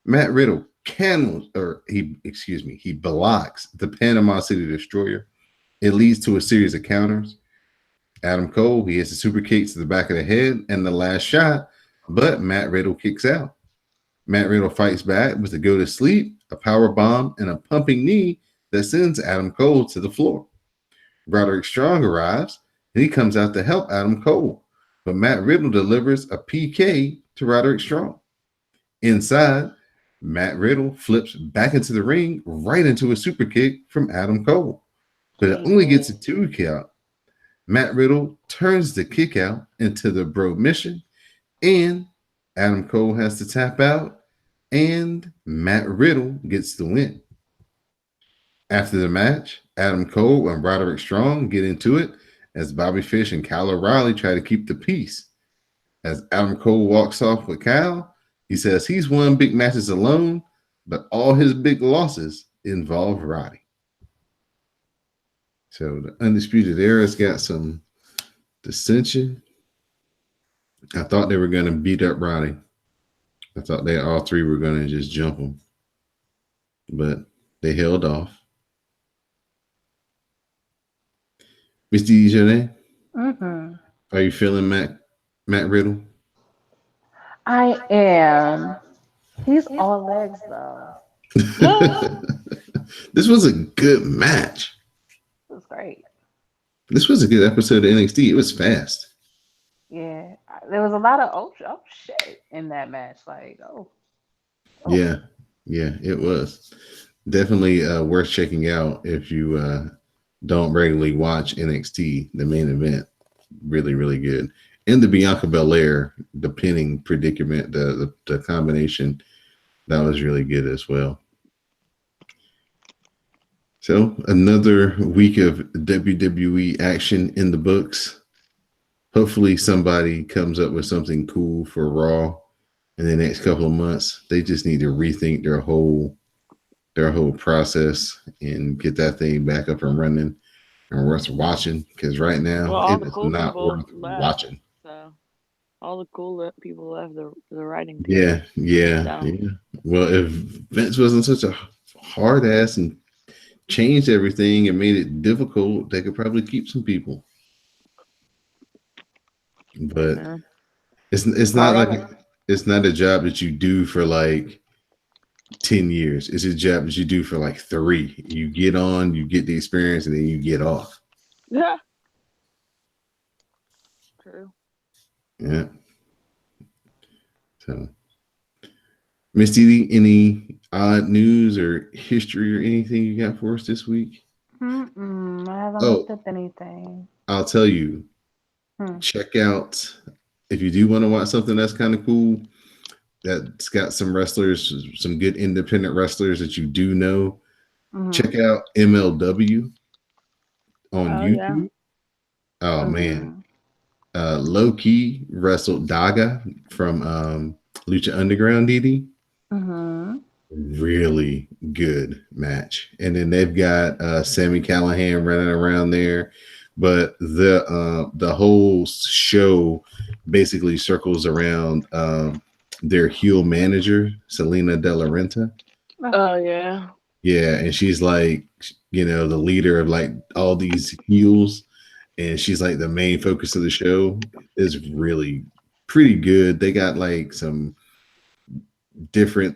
Matt Riddle can, or he, excuse me, he blocks the Panama City Destroyer. It leads to a series of counters. Adam Cole, he hits a super kick to the back of the head and the last shot, but Matt Riddle kicks out. Matt Riddle fights back with a go to sleep, a power bomb, and a pumping knee that sends Adam Cole to the floor. Roderick Strong arrives and he comes out to help Adam Cole, but Matt Riddle delivers a PK to Roderick Strong. Inside, Matt Riddle flips back into the ring right into a super kick from Adam Cole, but it only gets a 2 count. Matt Riddle turns the kick out into the bro mission, and Adam Cole has to tap out, and Matt Riddle gets the win. After the match, Adam Cole and Roderick Strong get into it as Bobby Fish and Kyle O'Reilly try to keep the peace. As Adam Cole walks off with Kyle, he says he's won big matches alone, but all his big losses involve Roddy. So the Undisputed Era's got some dissension. I thought they were going to beat up Roddy. I thought they all three were going to just jump him, but they held off. Miss DJ, are you feeling Matt Riddle? I am. He's all legs though. This was a good match. It was great. This was a good episode of NXT. It was fast. Yeah, there was a lot of oh shit in that match. Like Yeah, it was definitely worth checking out if you don't regularly watch NXT. The main event, really good, and the Bianca Belair, the pinning predicament, the combination, that was really good as well. So another week of WWE action in the books. Hopefully somebody comes up with something cool for Raw in the next couple of months. They just need to rethink their whole process and get that thing back up and running and worth watching, because right now it is not worth watching. So all the cool people left the writing team. Yeah. Well, if Vince wasn't such a hard ass and changed everything and made it difficult, they could probably keep some people. But it's not like it's not a job that you do for like 10 years. It's a job that you do for like 3. You get on, you get the experience, and then you get off. Yeah. True. Yeah. So, Miss Didi, any odd news or history or anything you got for us this week? I haven't looked up anything. I'll tell you. Check out, if you do want to watch something that's kind of cool, that's got some wrestlers, some good independent wrestlers that you do know. Check out MLW on YouTube. Yeah. Oh man. Low Key wrestled Daga from Lucha Underground, DD. Really good match. And then they've got Sammy Callahan running around there. But the whole show basically circles around their heel manager, Selena De La Renta. Oh yeah. Yeah, and she's like, the leader of like all these heels, and she's like the main focus of the show. Is really pretty good. They got like some different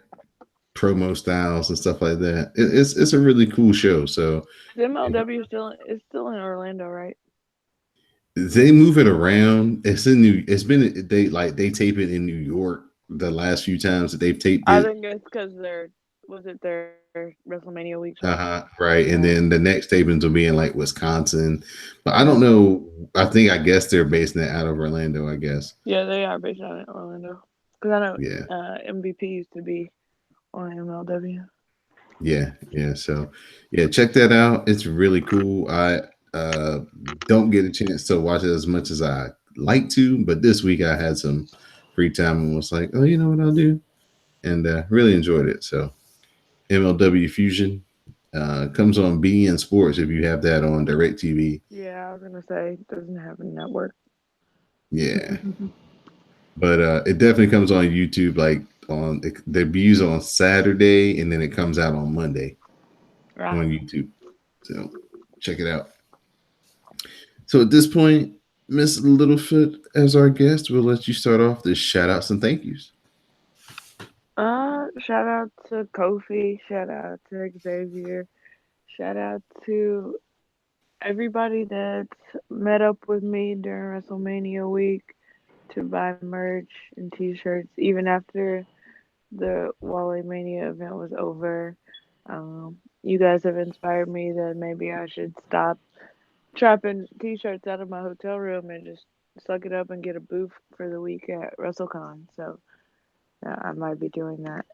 promo styles and stuff like that. It's a really cool show. So MLW is still in Orlando, right? They move it around. They tape it in New York the last few times that they've taped it. I think it's because their WrestleMania week. Right. And then the next tapings will be in like Wisconsin. But I don't know. I guess they're basing it out of Orlando, I guess. Yeah, they are based out in Orlando. Because I know MVP used to be on MLW. Yeah. So check that out. It's really cool. I don't get a chance to watch it as much as I like to, but this week I had some free time and was like, oh, you know what I'll do? And really enjoyed it. So MLW Fusion comes on BN Sports if you have that on DirecTV. Yeah, I was gonna say it doesn't have a network. Yeah. But it definitely comes on YouTube. Like they be used on Saturday, and then it comes out on Monday Right. on YouTube. So check it out. So at this point, Miss Littlefoot, as our guest, we'll let you start off the shout outs and thank yous. Shout out to Kofi. Shout out to Xavier. Shout out to everybody that met up with me during WrestleMania week to buy merch and T-shirts, even after the Wale Mania event was over. You guys have inspired me that maybe I should stop trapping T-shirts out of my hotel room and just suck it up and get a booth for the week at WrestleCon. So I might be doing that.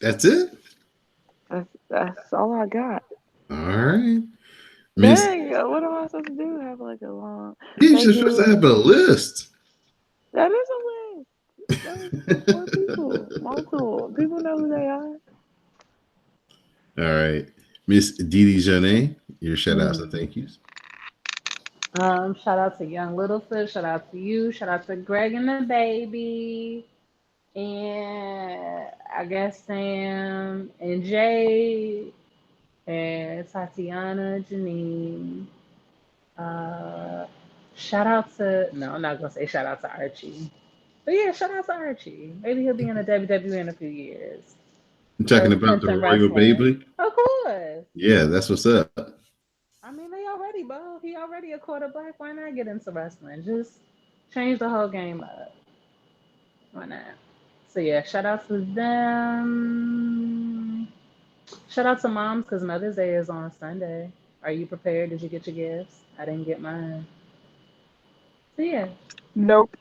That's it. That's all I got. All right, Miss. Dang, what am I supposed to do? Have like a long You're thank supposed to you. have a list. That is a list. That was four people. Multiple. People know who they are. All right, Miss Didi Janae, your shout outs and Mm. thank yous. Shout out to Young Littlefoot. Shout out to you. Shout out to Greg and the baby. And I guess Sam and Jay and Tatiana, Janine. Uh, shout out to no, I'm not gonna say shout out to Archie, but yeah, shout out to Archie. Maybe he'll be in the WWE in a few years. I'm Or talking about the Princeton Royal Wrestling. Baby. Of course. Yeah, that's what's up. I mean, they already, bro. He already a quarterback. Why not get into wrestling? Just change the whole game up. Why not? So yeah, shout out to them. Shout out to moms because Mother's Day is on Sunday. Are you prepared? Did you get your gifts? I didn't get mine. So yeah. Nope.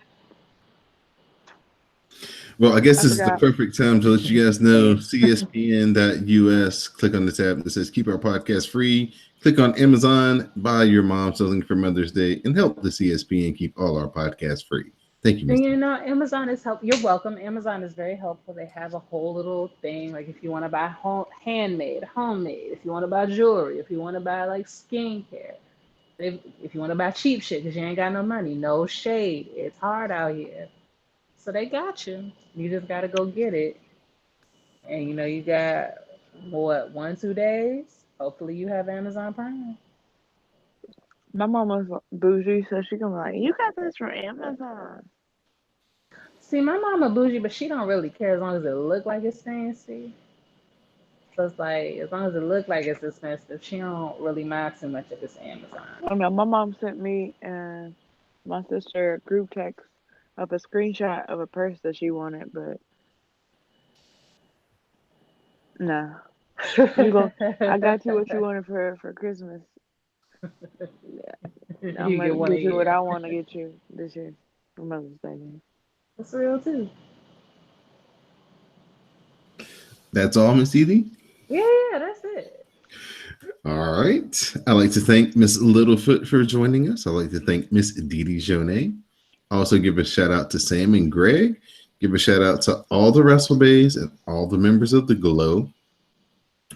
Well, I guess I this is the forgot. perfect time to let you guys know Same. CSPN.us. Click on the tab that says keep our podcast free. Click on Amazon, buy your mom something for Mother's Day, and help the CSPN keep all our podcasts free. Thank you, And Mr. you know, Amazon is help. You're welcome. Amazon is very helpful. They have a whole little thing like if you want to buy handmade, homemade, if you want to buy jewelry, if you want to buy like skincare, if you want to buy cheap shit because you ain't got no money, no shade. It's hard out here. So they got you. You just got to go get it. And you know, you got what, 1, 2 days? Hopefully you have Amazon Prime. My mom was bougie, so she gonna be like, "You got this from Amazon." See, my mama bougie, but she don't really care as long as it look like it's fancy. So it's like as long as it look like it's expensive, she don't really mind too much if it's Amazon. I know my mom sent me and my sister a group text of a screenshot of a purse that she wanted, but no. You go. I got you what you wanted for Christmas. Yeah, I'm You gonna get one a get you what I year. want to get you this year for Mother's Day. That's real too. That's all, Miss Edie. Yeah, yeah, that's it. All right. I'd like to thank Miss Littlefoot for joining us. I'd like to thank Miss Didi Jonet. Also give a shout out to Sam and Greg. Give a shout out to all the WrestleBays and all the members of the Glow.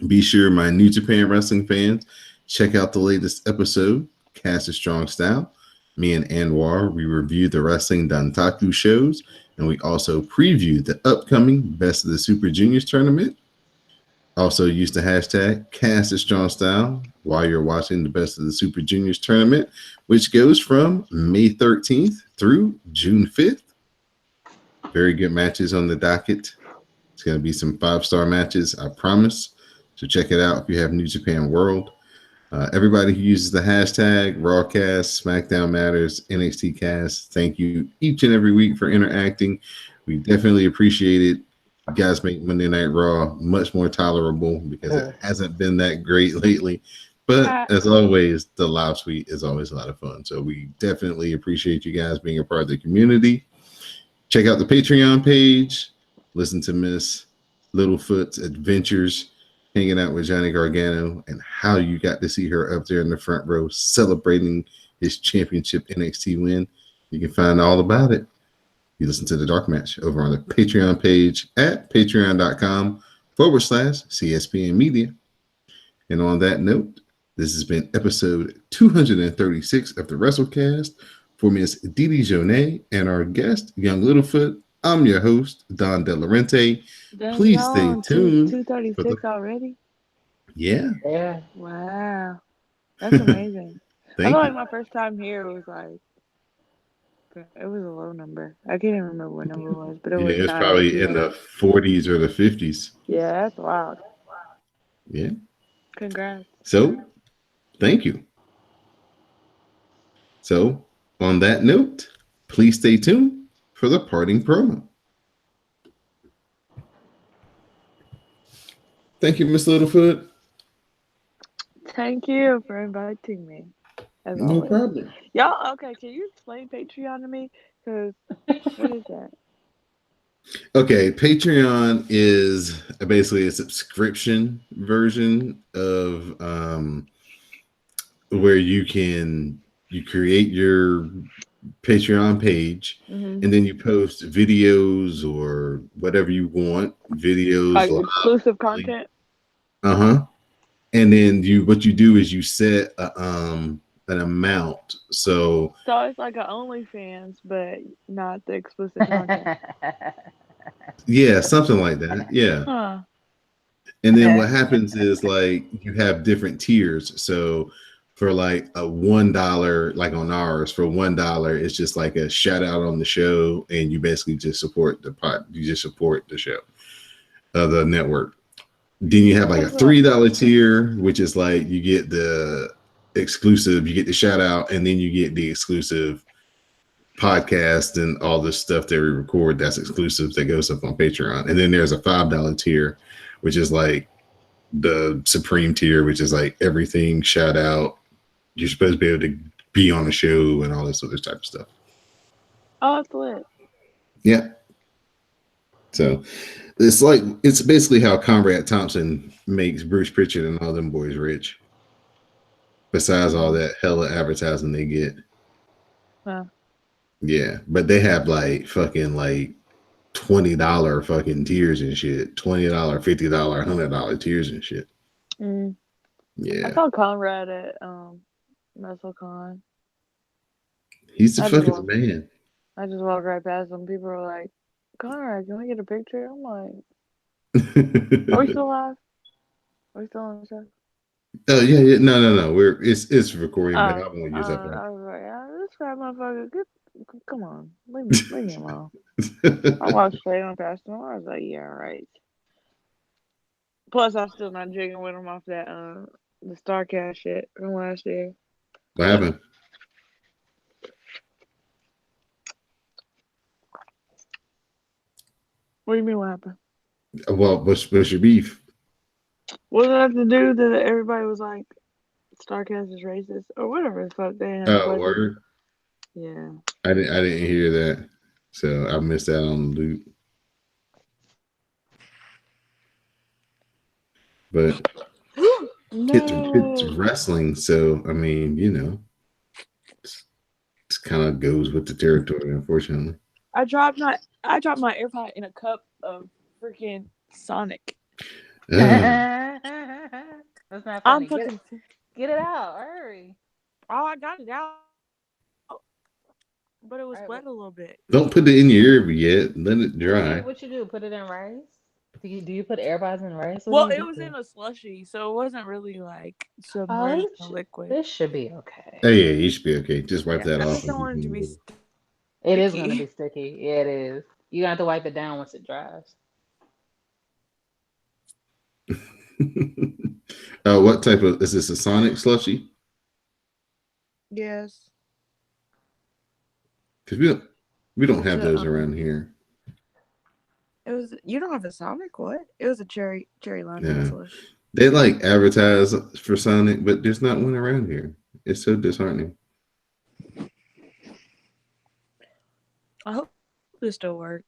Be sure, my New Japan Wrestling fans, check out the latest episode, Cast a Strong Style. Me and Anwar, we review the Wrestling Dantaku shows, and we also preview the upcoming Best of the Super Juniors tournament. Also use the hashtag Cast a Strong Style while you're watching the Best of the Super Juniors tournament, which goes from May 13th through June 5th. Very good matches on the docket. It's going to be some 5-star matches, I promise. So check it out if you have New Japan World. Everybody who uses the hashtag RawCast, SmackDown Matters, NXT Cast, thank you each and every week for interacting. We definitely appreciate it. You guys make Monday Night Raw much more tolerable because it hasn't been that great lately. But as always, the live suite is always a lot of fun. So we definitely appreciate you guys being a part of the community. Check out the Patreon page. Listen to Miss Littlefoot's adventures, hanging out with Johnny Gargano, and how you got to see her up there in the front row celebrating his championship NXT win. You can find all about it. You listen to the Dark Match over on the Patreon page at patreon.com/CSPN Media. And on that note, this has been episode 236 of the WrassleCast, For Miss Didi Jonay and our guest, Young Littlefoot, I'm your host, Don De Laurenti. Dang, Please y'all stay on two tuned two thirty for the six already? yeah. Yeah. Wow, that's amazing. I feel Thank like you. my first time here was like it was a low number. I can't even remember what number it was, but it Yeah, was it's not at probably in 200. the 40s or the 50s. Yeah, that's wild. Yeah. Congrats. So thank you. So on that note, please stay tuned for the parting promo. Thank you, Miss Littlefoot. Thank you for inviting me, as No always. problem. Y'all, okay, can you explain Patreon to me? Because what is that? Okay, Patreon is basically a subscription version of where you create your Patreon page Mm-hmm. and then you post videos or whatever you want, videos Like live. exclusive content? Uh-huh. And then what you do is you set an amount. So So it's like a OnlyFans, but not the explicit content. yeah, something like that. Yeah. Huh. And then Okay. what happens is like you have different tiers. So for like a $1, like on ours, for $1, it's just like a shout out on the show, and you basically just support the pot. You just support the show, the network. Then you have like a That's what. $3 tier, which is like you get the exclusive, you get the shout out, and then you get the exclusive podcast and all the stuff that we record that's exclusive that goes up on Patreon. And then there's a $5 tier, which is like the supreme tier, which is like everything shout out. You're supposed to be able to be on the show and all this other type of stuff. Oh, it's lit. Yeah. So it's basically how Conrad Thompson makes Bruce Pritchard and all them boys rich. Besides all Mm. that hella advertising they get. Huh. Yeah. But they have like fucking like $20 fucking tiers and shit. $20, $50, $100 tiers and shit. Mm. I Yeah. saw Conrad at WrassleCon. He's the I just fucking walked. man. I just walked right past him. People were like, "Conrad, can we get a picture?" I'm like, "Are we still live? Are we still on the show?" Oh yeah, yeah. No. It's recording, but I Oh, won't use that part. I was like, this guy, motherfucker, come on, leave me alone. I walked straight on past him. I was like, yeah, right. Plus, I'm still not jigging with him off that the Starcast shit from last year. What happened? What do you mean what happened? Well, what's your beef? What did I have to do that everybody was like, Starcast is racist or whatever the fuck they had to Oh, play for me? word. Yeah. I didn't hear that, so I missed that on the loop. But it's No. wrestling, so I mean, it kind of goes with the territory, unfortunately. I dropped my AirPod in a cup of freaking Sonic. Oh, That's not I'm funny. fucking. Get it out. Hurry. Oh, I got it out, but it was All right. wet a little bit. don't put it in your ear yet. Let it dry. What you do? Put it in rice? Do you put AirPods in rice? What do Well, you it do? was in a slushy, so it wasn't really like Oh, submerged in liquid. this should be okay. Oh yeah, you should be okay. Just wipe Yeah, that I off just and don't keep want it to be moving. It is gonna be sticky. sticky. Yeah, it is. You have to wipe it down once it dries. What type of is this? A Sonic slushy? Yes, Because we don't it's have a those around here. it was. You don't have a Sonic? What? It was a cherry lime Yeah. slush. They like advertise for Sonic, but there's not one around here. It's so disheartening. I hope this still works.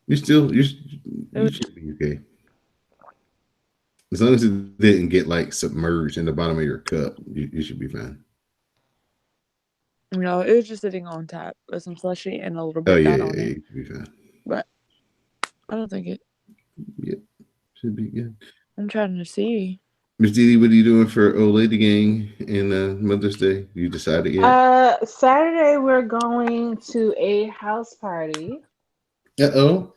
You should be okay. As long as it didn't get like submerged in the bottom of your cup, you should be fine. No, it was just sitting on tap with some slushy and a little Oh bit yeah, got yeah, on yeah, it. you should be fine. But I don't think it. Yeah, should be good. I'm trying to see. Miss Didi, what are you doing for Old Lady Gang in Mother's Day? You decided yet? Saturday we're going to a house party. Uh-oh.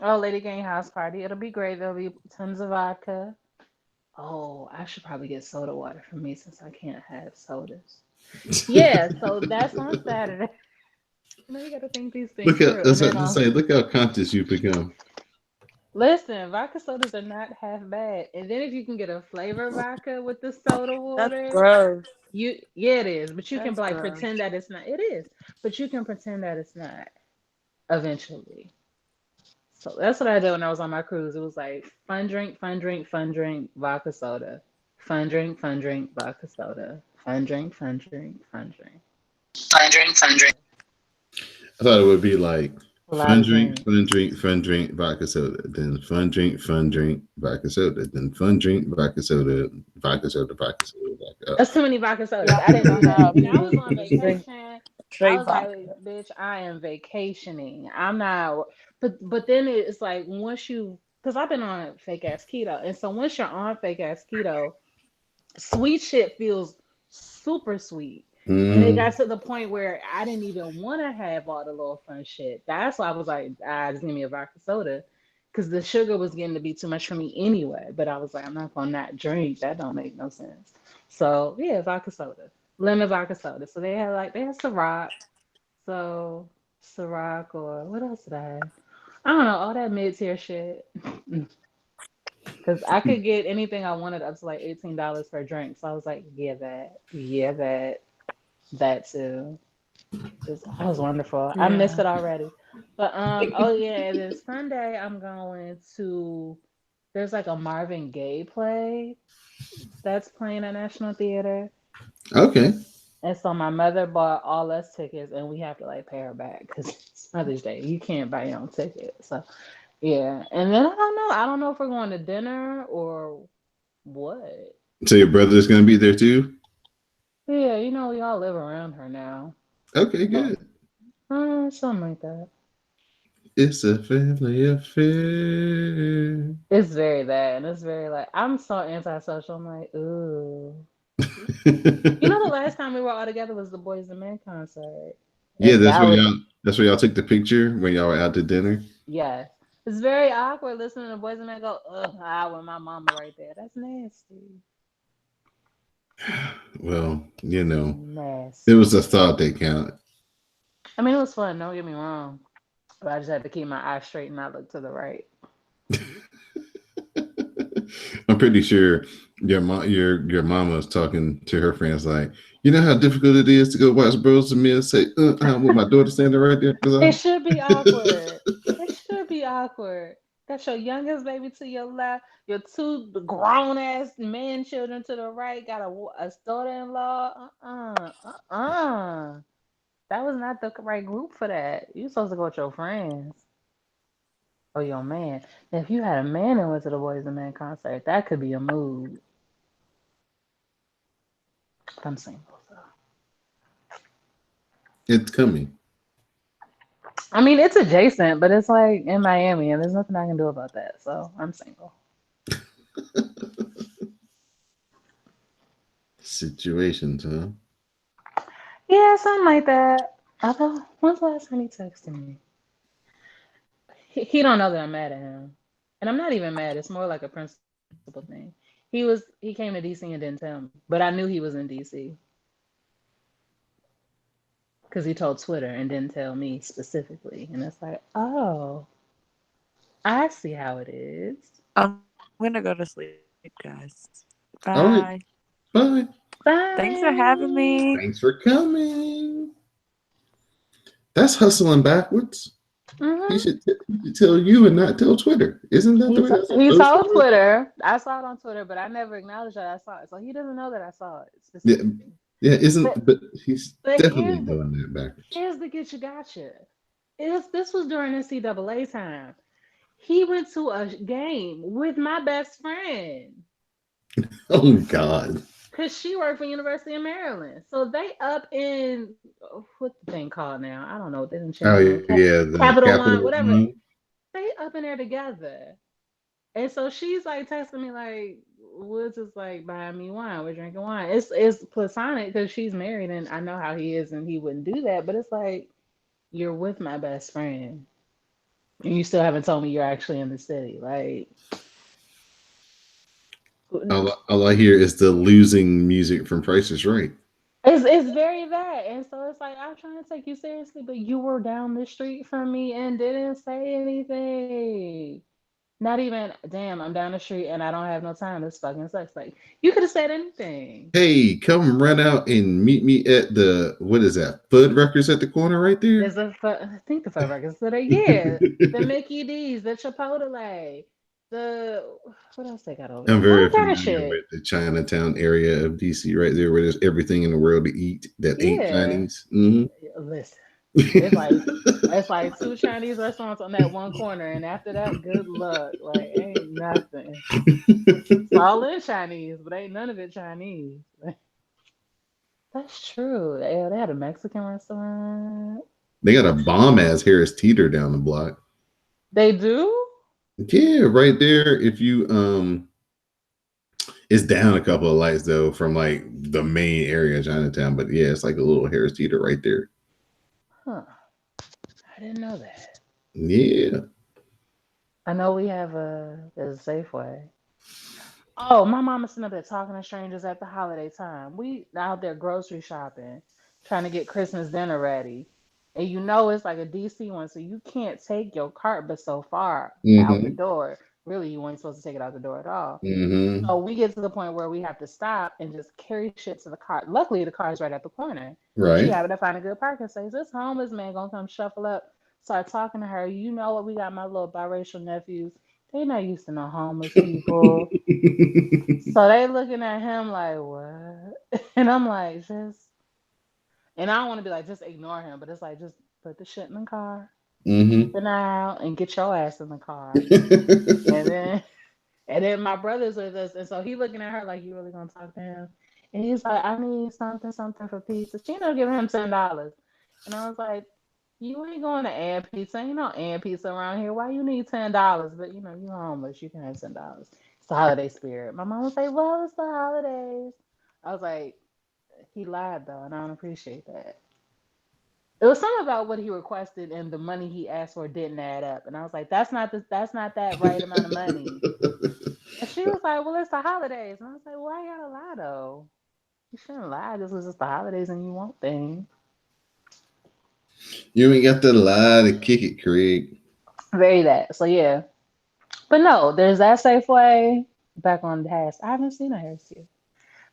Oh, Lady Gang house party. It'll be great. There'll be tons of vodka. Oh, I should probably get soda water for me since I can't have sodas. Yeah, so that's on Saturday. You gotta think these things Look at through. that's And what then I'm saying. Look how conscious you've become. listen, vodka sodas are not half bad. And then if you can get a flavor vodka with the soda That's water, gross. yeah, it is. But you can That's like gross. pretend that it's not. It is. But you can pretend that it's not eventually. So that's what I did when I was on my cruise. It was like fun drink, fun drink, fun drink, vodka soda. Fun drink, vodka soda. Fun drink, fun drink. Fun drink, fun drink. I thought it would be like A lot of drinks. fun drink, vodka soda, then fun drink, vodka soda, then fun drink, vodka soda, vodka soda, vodka soda, vodka. That's too many vodka sodas. Yeah, I didn't do that. no, When I was we on just drink vacation, I straight was like, vodka. bitch, I am vacationing. I'm not. But then it's like once you, because I've been on fake ass keto, and so once you're on fake ass keto, sweet shit feels super sweet. And it Mm. got to the point where I didn't even want to have all the little fun shit. That's why I was like, just give me a vodka soda. Because the sugar was getting to be too much for me anyway. But I was like, I'm not going to not drink. That don't make no sense. So, yeah, vodka soda. Lemon vodka soda. So they had Ciroc. So, Ciroc or what else did I have? I don't know. All that mid tier shit. Because I could get anything I wanted up to like $18 per drink. So I was like, yeah, that. Yeah, that. That too. That was wonderful. I missed Yeah. it already. But oh yeah, this Sunday I'm going to there's like a Marvin Gaye play that's playing at National Theater. Okay. And so my mother bought all us tickets and we have to like pay her back because it's Mother's Day. You can't buy your own ticket. So yeah. And then I don't know. I don't know if we're going to dinner or what. So your brother's gonna be there too? Yeah, we all live around her now. Okay, So good. something like that. It's a family affair. It's very that, and it's very like I'm so antisocial. I'm like, ooh. The last time we were all together was the Boys and Men concert, Yeah, and that was that's where y'all took the picture when y'all were out to dinner. yes. It's very awkward listening to Boys and Men go, with my mama right there. That's nasty, Well, it was nasty. a thought that counted. I mean, it was fun. Don't get me wrong, but I just had to keep my eyes straight and not look to the right. I'm pretty sure your mama was talking to her friends like, you know how difficult it is to go watch Bros and Men say, with my daughter standing right there. It should be awkward. It should be awkward. Got your youngest baby to your left, your two grown ass man children to the right. Got a daughter-in-law. That was not the right group for that. You supposed to go with your friends or your man. Now, if you had a man and went to the Boys and Men concert, that could be a mood. But I'm single, so. It's coming. I mean, it's adjacent, but it's like in Miami, and there's nothing I can do about that. So I'm single. Situations, huh? Yeah, something like that. Although, when's the last time he texted me? He don't know that I'm mad at him, and I'm not even mad. It's more like a principle thing. He came to DC and didn't tell me, but I knew he was in DC because he told Twitter and didn't tell me specifically, and it's like, oh, I see how it is. I'm gonna go to sleep, guys. All right. Bye. Bye. Thanks for having Bye. me. Thanks for coming. That's hustling backwards. He Hmm. should tell you and not tell Twitter. Isn't that the way that's He supposed to told work? Twitter. I saw it on Twitter, but I never acknowledged that I saw it. So he doesn't know that I saw it Yeah, specifically. yeah. But But he's but definitely doing that backwards. here's the get you gotcha. This was during NCAA time. He went to a game with my best friend Oh God. because she worked for University of Maryland. So they up in what's the thing called now? I don't know. They didn't change Oh the name. yeah, the Capital One, capital. whatever. They up in there together. And so she's like texting me like, Woods is like buying me wine. We're drinking wine. It's platonic because she's married and I know how he is and he wouldn't do that. But it's like you're with my best friend and you still haven't told me you're actually in the city. Like All I hear is the losing music from Price is Right. it's very that. And so it's like I'm trying to take you seriously, but you were down the street from me and didn't say anything. Not even, damn, I'm down the street and I don't have no time. This fucking sucks. Like, you could have said anything. Hey, come run out and meet me at the, what is that? Fudd Records at the corner right there. I think the five records that are, yeah, the Mickey D's, the Chipotle, the, what else they got over I'm there? very All kind of familiar shit. with the Chinatown area of DC right there where there's everything in the world to eat that ain't Yeah. Chinese. Mm-hmm. Listen, it's like, it's like two Chinese restaurants on that one corner, and after that, good luck. Like, ain't nothing. It's all in Chinese, but ain't none of it Chinese. That's true. They had a Mexican restaurant. They got a bomb ass Harris Teeter down the block. They do? Yeah, right there. If you it's down a couple of lights though from like the main area of Chinatown, but yeah, it's like a little Harris Teeter right there. Huh. I didn't know that. Yeah. I know we have there's a Safeway. Oh, my mama's sitting up there talking to strangers at the holiday time. We out there grocery shopping, trying to get Christmas dinner ready. And you know it's like a DC one, so you can't take your cart but so far out the Mm-hmm. door. Really, you weren't supposed to take it out the door at all. Mm-hmm. So we get to the point where we have to stop and just carry shit to the car. Luckily, the car is right at the corner. She Right. happened to find a good parking space. This homeless man gonna come shuffle up, start talking to her. You know what? We got my little biracial nephews. They not used to no homeless people. So they looking at him like, what? And I'm like, just, and I don't want to be like, just ignore him, but it's like, just put the shit in the car, keep Mm-hmm. an eye out, and get your ass in the car. And then and then my brother's with us, and so he looking at her like, "You really gonna talk to him?" And he's like, "I need something, something for pizza." She ended up giving him $10, and I was like, "You ain't going to add pizza. Ain't no add pizza around here. Why you need $10? But you know, you homeless. You can have $10. It's the holiday spirit." My mom was like, "Well, it's the holidays." I was like, "He lied though, and I don't appreciate that." It was something about what he requested and the money he asked for didn't add up, and I was like, That's not that right amount of money." And she was like, "Well, it's the holidays." And I was like, "Why you gotta lie though? You shouldn't lie just 'cause it's the holidays and you want things." You ain't got to lie to kick it, Craig. Very that. So yeah. But no, there's that Safeway back on the Harris. I haven't seen a Harris Teeter.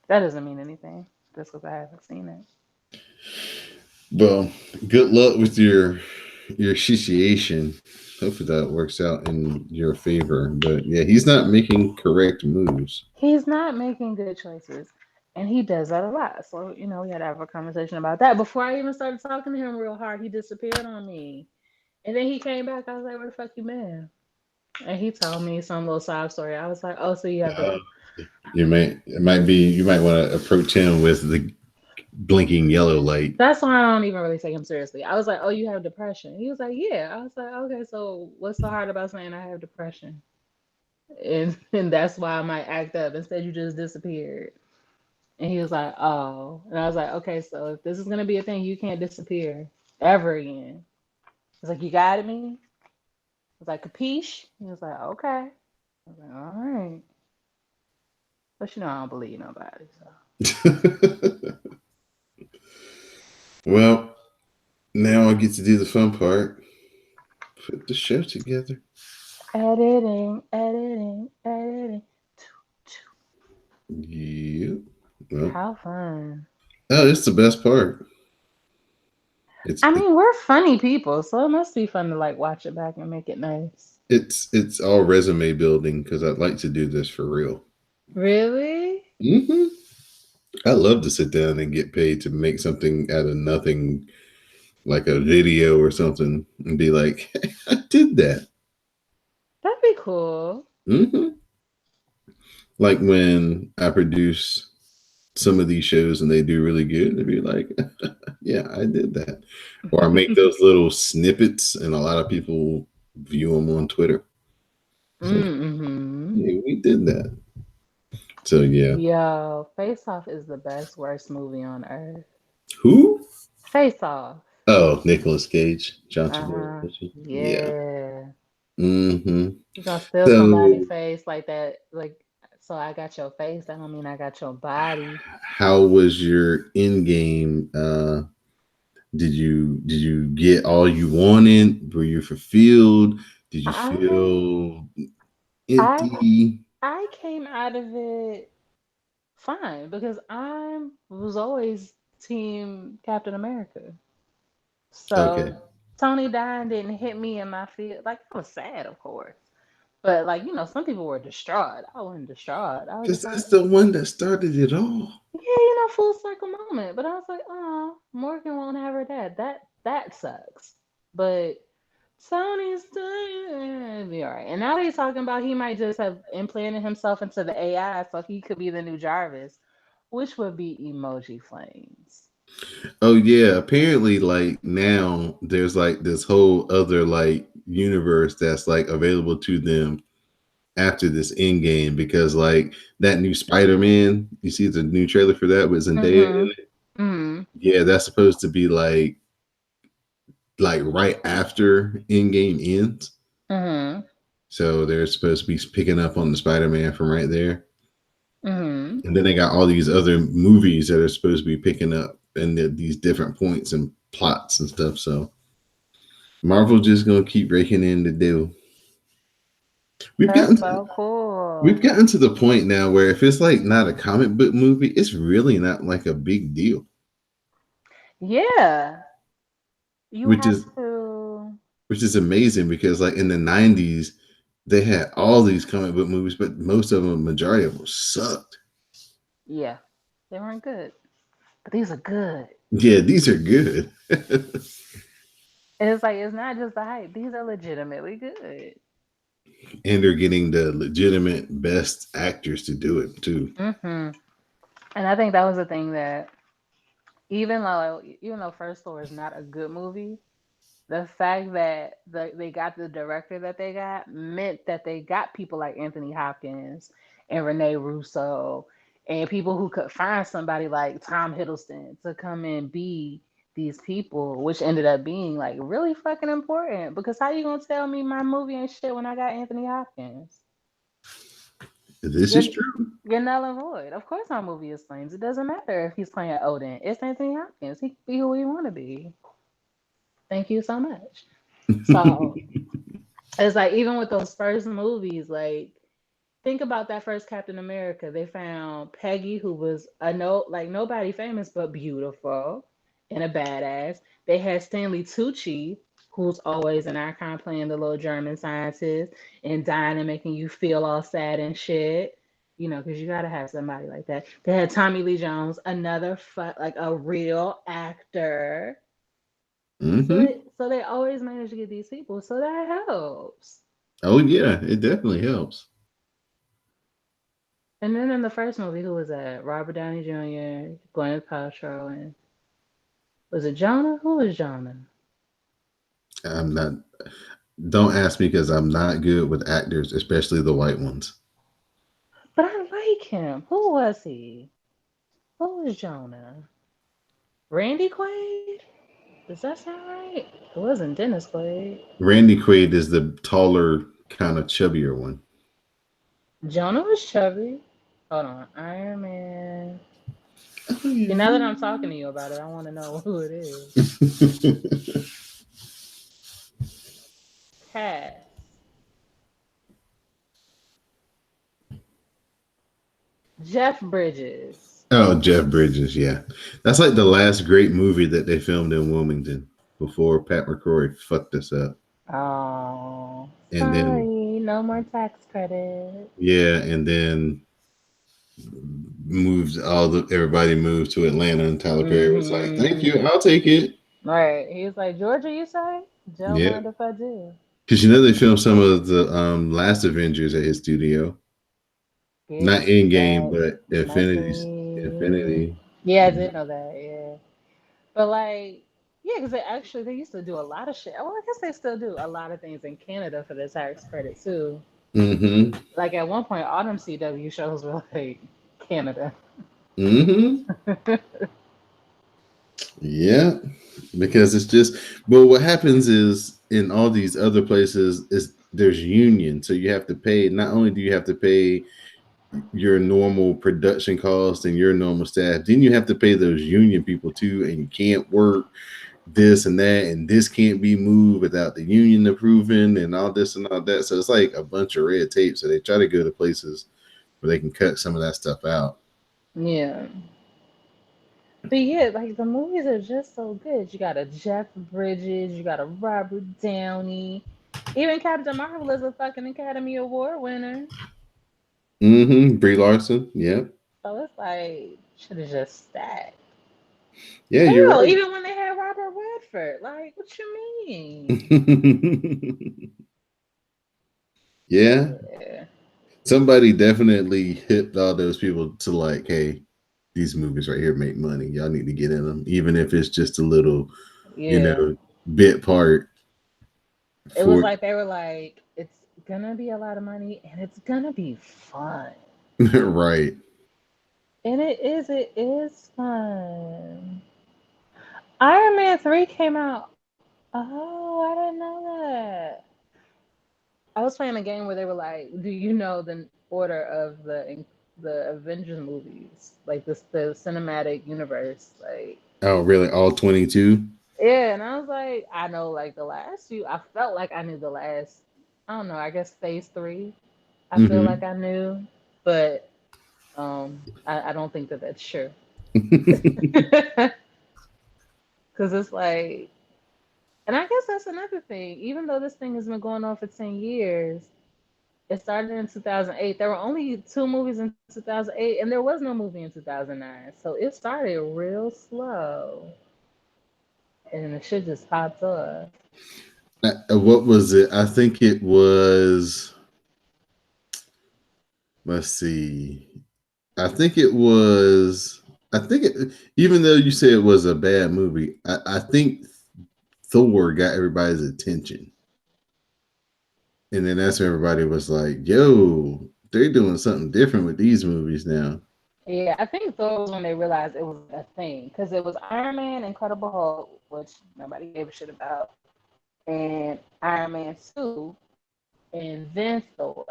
That doesn't mean anything just because I haven't seen it. Well, good luck with your situation. Hopefully that works out in your favor. But yeah, he's not making correct moves. He's not making good choices. And he does that a lot. So, we had to have a conversation about that. Before I even started talking to him real hard, he disappeared on me. And then he came back. I was like, "Where the fuck you been?" And he told me some little sob story. I was like, "Oh, so you have Uh, the." you might want to approach him with the blinking yellow light. That's why I don't even really take him seriously. I was like, "Oh, you have depression." He was like, "Yeah." I was like, "Okay, so what's so hard about saying I have depression?" And that's why I might act up. Instead, you just disappeared. And he was like, "Oh." And I was like, "Okay, so if this is gonna be a thing, you can't disappear ever again." He's like, "You got me?" I was like, "Capiche?" He was like, "Okay." I was like, "All right." But I don't believe nobody. So Well, now I get to do the fun part. Put the show together. editing, editing, editing. Yep. Well, How fun. oh, it's the best part. It's I it, mean, we're funny people, so it must be fun to like watch it back and make it nice. it's all resume building because I'd like to do this for real. Really? Hmm. I love to sit down and get paid to make something out of nothing, like a video or something, and be like, I did that. That'd be cool. Hmm. Like when I produce some of these shows and they do really good, to be like, yeah, I did that. Or I make those little snippets and a lot of people view them on Twitter. So Mm-hmm. yeah, we did that. So yeah. Yo, Face Off is the best worst movie on earth. Who? Face Off. Oh, Nicolas Cage, John Uh-huh. Travolta. Yeah. Yeah. Mm-hmm. You gonna steal somebody's So face like that? Like, so I got your face. That don't mean I got your body. how was your in game? Did you get all you wanted? Were you fulfilled? Did you I feel I empty? I came out of it fine because I was always team Captain America. Okay. So Tony dying didn't hit me in my feel. Like I was sad, of course, but like some people were distraught. I wasn't distraught. I was Because just like, that's the one that started it all. yeah, full circle moment. But I was like, oh, Morgan won't have her dad. That sucks. But Tony's still be all right. And now he's talking about he might just have implanted himself into the AI so he could be the new Jarvis, which would be emoji flames. Oh yeah, apparently like now there's like this whole other like universe that's like available to them after this end game because like that new Spider-Man, you see the new trailer for that with Zendaya in Mm-hmm. it. Mm-hmm. Yeah, that's supposed to be like right after end game ends. Mm-hmm. So they're supposed to be picking up on the Spider-Man from right there. Mm-hmm. And then they got all these other movies that are supposed to be picking up and these different points and plots and stuff. So Marvel just gonna keep raking in the deal. We've gotten That's to, so we've cool. gotten to the point now where if it's like not a comic book movie, it's really not like a big deal. Yeah. You Which have is to. which is amazing because like in the 90s they had all these comic book movies, but most of them, majority of them sucked. Yeah. They weren't good. But these are good. Yeah, these are good. And it's like it's not just the hype. These are legitimately good. And they're getting the legitimate best actors to do it too. Mm-hmm. And I think that was the thing that even though First Floor is not a good movie, the fact that they got the director that they got meant that they got people like Anthony Hopkins and Rene Russo and people who could find somebody like Tom Hiddleston to come and be these people, which ended up being like really fucking important. Because how you gonna tell me my movie ain't shit when I got Anthony Hopkins? This is You're, true. you're null and void. Of course, our movie is flames. It doesn't matter if he's playing Odin. It's Anthony Hopkins. He can be who he want to be. Thank you so much. So it's like even with those first movies, like think about that first Captain America. They found Peggy, who was a nobody famous but beautiful and a badass. They had Stanley Tucci, who's always an icon playing the little German scientist and dying and making you feel all sad and shit. Because you gotta have somebody like that. They had Tommy Lee Jones, another like a real actor. So they always manage to get these people. So that helps. Oh yeah, it definitely helps. And then in the first movie, who was that? Robert Downey Jr., Gwyneth Paltrow, and was it Jonah? Who was Jonah? I'm not. Don't ask me because I'm not good with actors, especially the white ones. But I like him. Who was he? Who was Jonah? Randy Quaid? Does that sound right? It wasn't Dennis Quaid. Randy Quaid is the taller, kind of chubbier one. Jonah was chubby. Hold on. Iron Man. Oh, See, now that yeah. I'm talking to you about it, I want to know who it is. Cast. Jeff Bridges. Oh, Jeff Bridges, yeah. That's like the last great movie that they filmed in Wilmington before Pat McCrory fucked us up. Oh, And then sorry. No more tax credit. yeah, and then moved everybody moved to Atlanta and Tyler Perry was like, "Thank Mm-hmm. you, I'll take it." Right. He was like, Georgia, you say? Don't Yeah. mind if I do. Because you know they filmed some of the last Avengers at his studio. Not Get Endgame, that but money. Infinity. Yeah, I did know that. Yeah. But like, yeah, because they used to do a lot of shit. Well, I guess they still do a lot of things in Canada for the tax credit too. Mm-hmm. Like at one point, all them CW shows were like Canada. Mm-hmm. Yeah, because it's just. But what happens is in all these other places is there's union, so you have to pay. Not only do you have to pay your normal production cost and your normal staff, then you have to pay those union people too, and you can't work this and that, and this can't be moved without the union approving and all this and all that. So it's like a bunch of red tape. So they try to go to places where they can cut some of that stuff out. Yeah. But yeah, like the movies are just so good. You got a Jeff Bridges, you got a Robert Downey. Even Captain Marvel is a fucking Academy Award winner. Mm-hmm. Brie Larson. Yeah. So it's like should have just stacked. Yeah, you're Hell, right. even when they had Robert Redford, like, what you mean? Yeah. Yeah, Somebody definitely hipped all those people to like, hey, these movies right here make money. Y'all need to get in them, even if it's just a little, you yeah. know, bit part It was for like they were like, it's gonna be a lot of money and it's gonna be fun. right. And it is fun. Iron Man 3 came out. Oh, I didn't know that. I was playing a game where they were like, "Do you know the order of the Avengers movies, like the cinematic universe?" Like, Oh, really? All 22? yeah, and I was like, I know like the last few. I felt like I knew the last. I don't know. I guess Phase 3. I feel like Mm-hmm. I knew, but I don't think that that's true. Because it's like, and I guess that's another thing. Even though this thing has been going on for 10 years, it started in 2008. There were only two movies in 2008, and there was no movie in 2009. So it started real slow, and the shit just popped off. What was it? I think it was, let's see. I think it was, I think it, even though you say it was a bad movie, I think Thor got everybody's attention. And then that's when everybody was like, yo, they're doing something different with these movies now. Yeah, I think Thor was when they realized it was a thing because it was Iron Man, Incredible Hulk, which nobody gave a shit about, and Iron Man 2, and then Thor,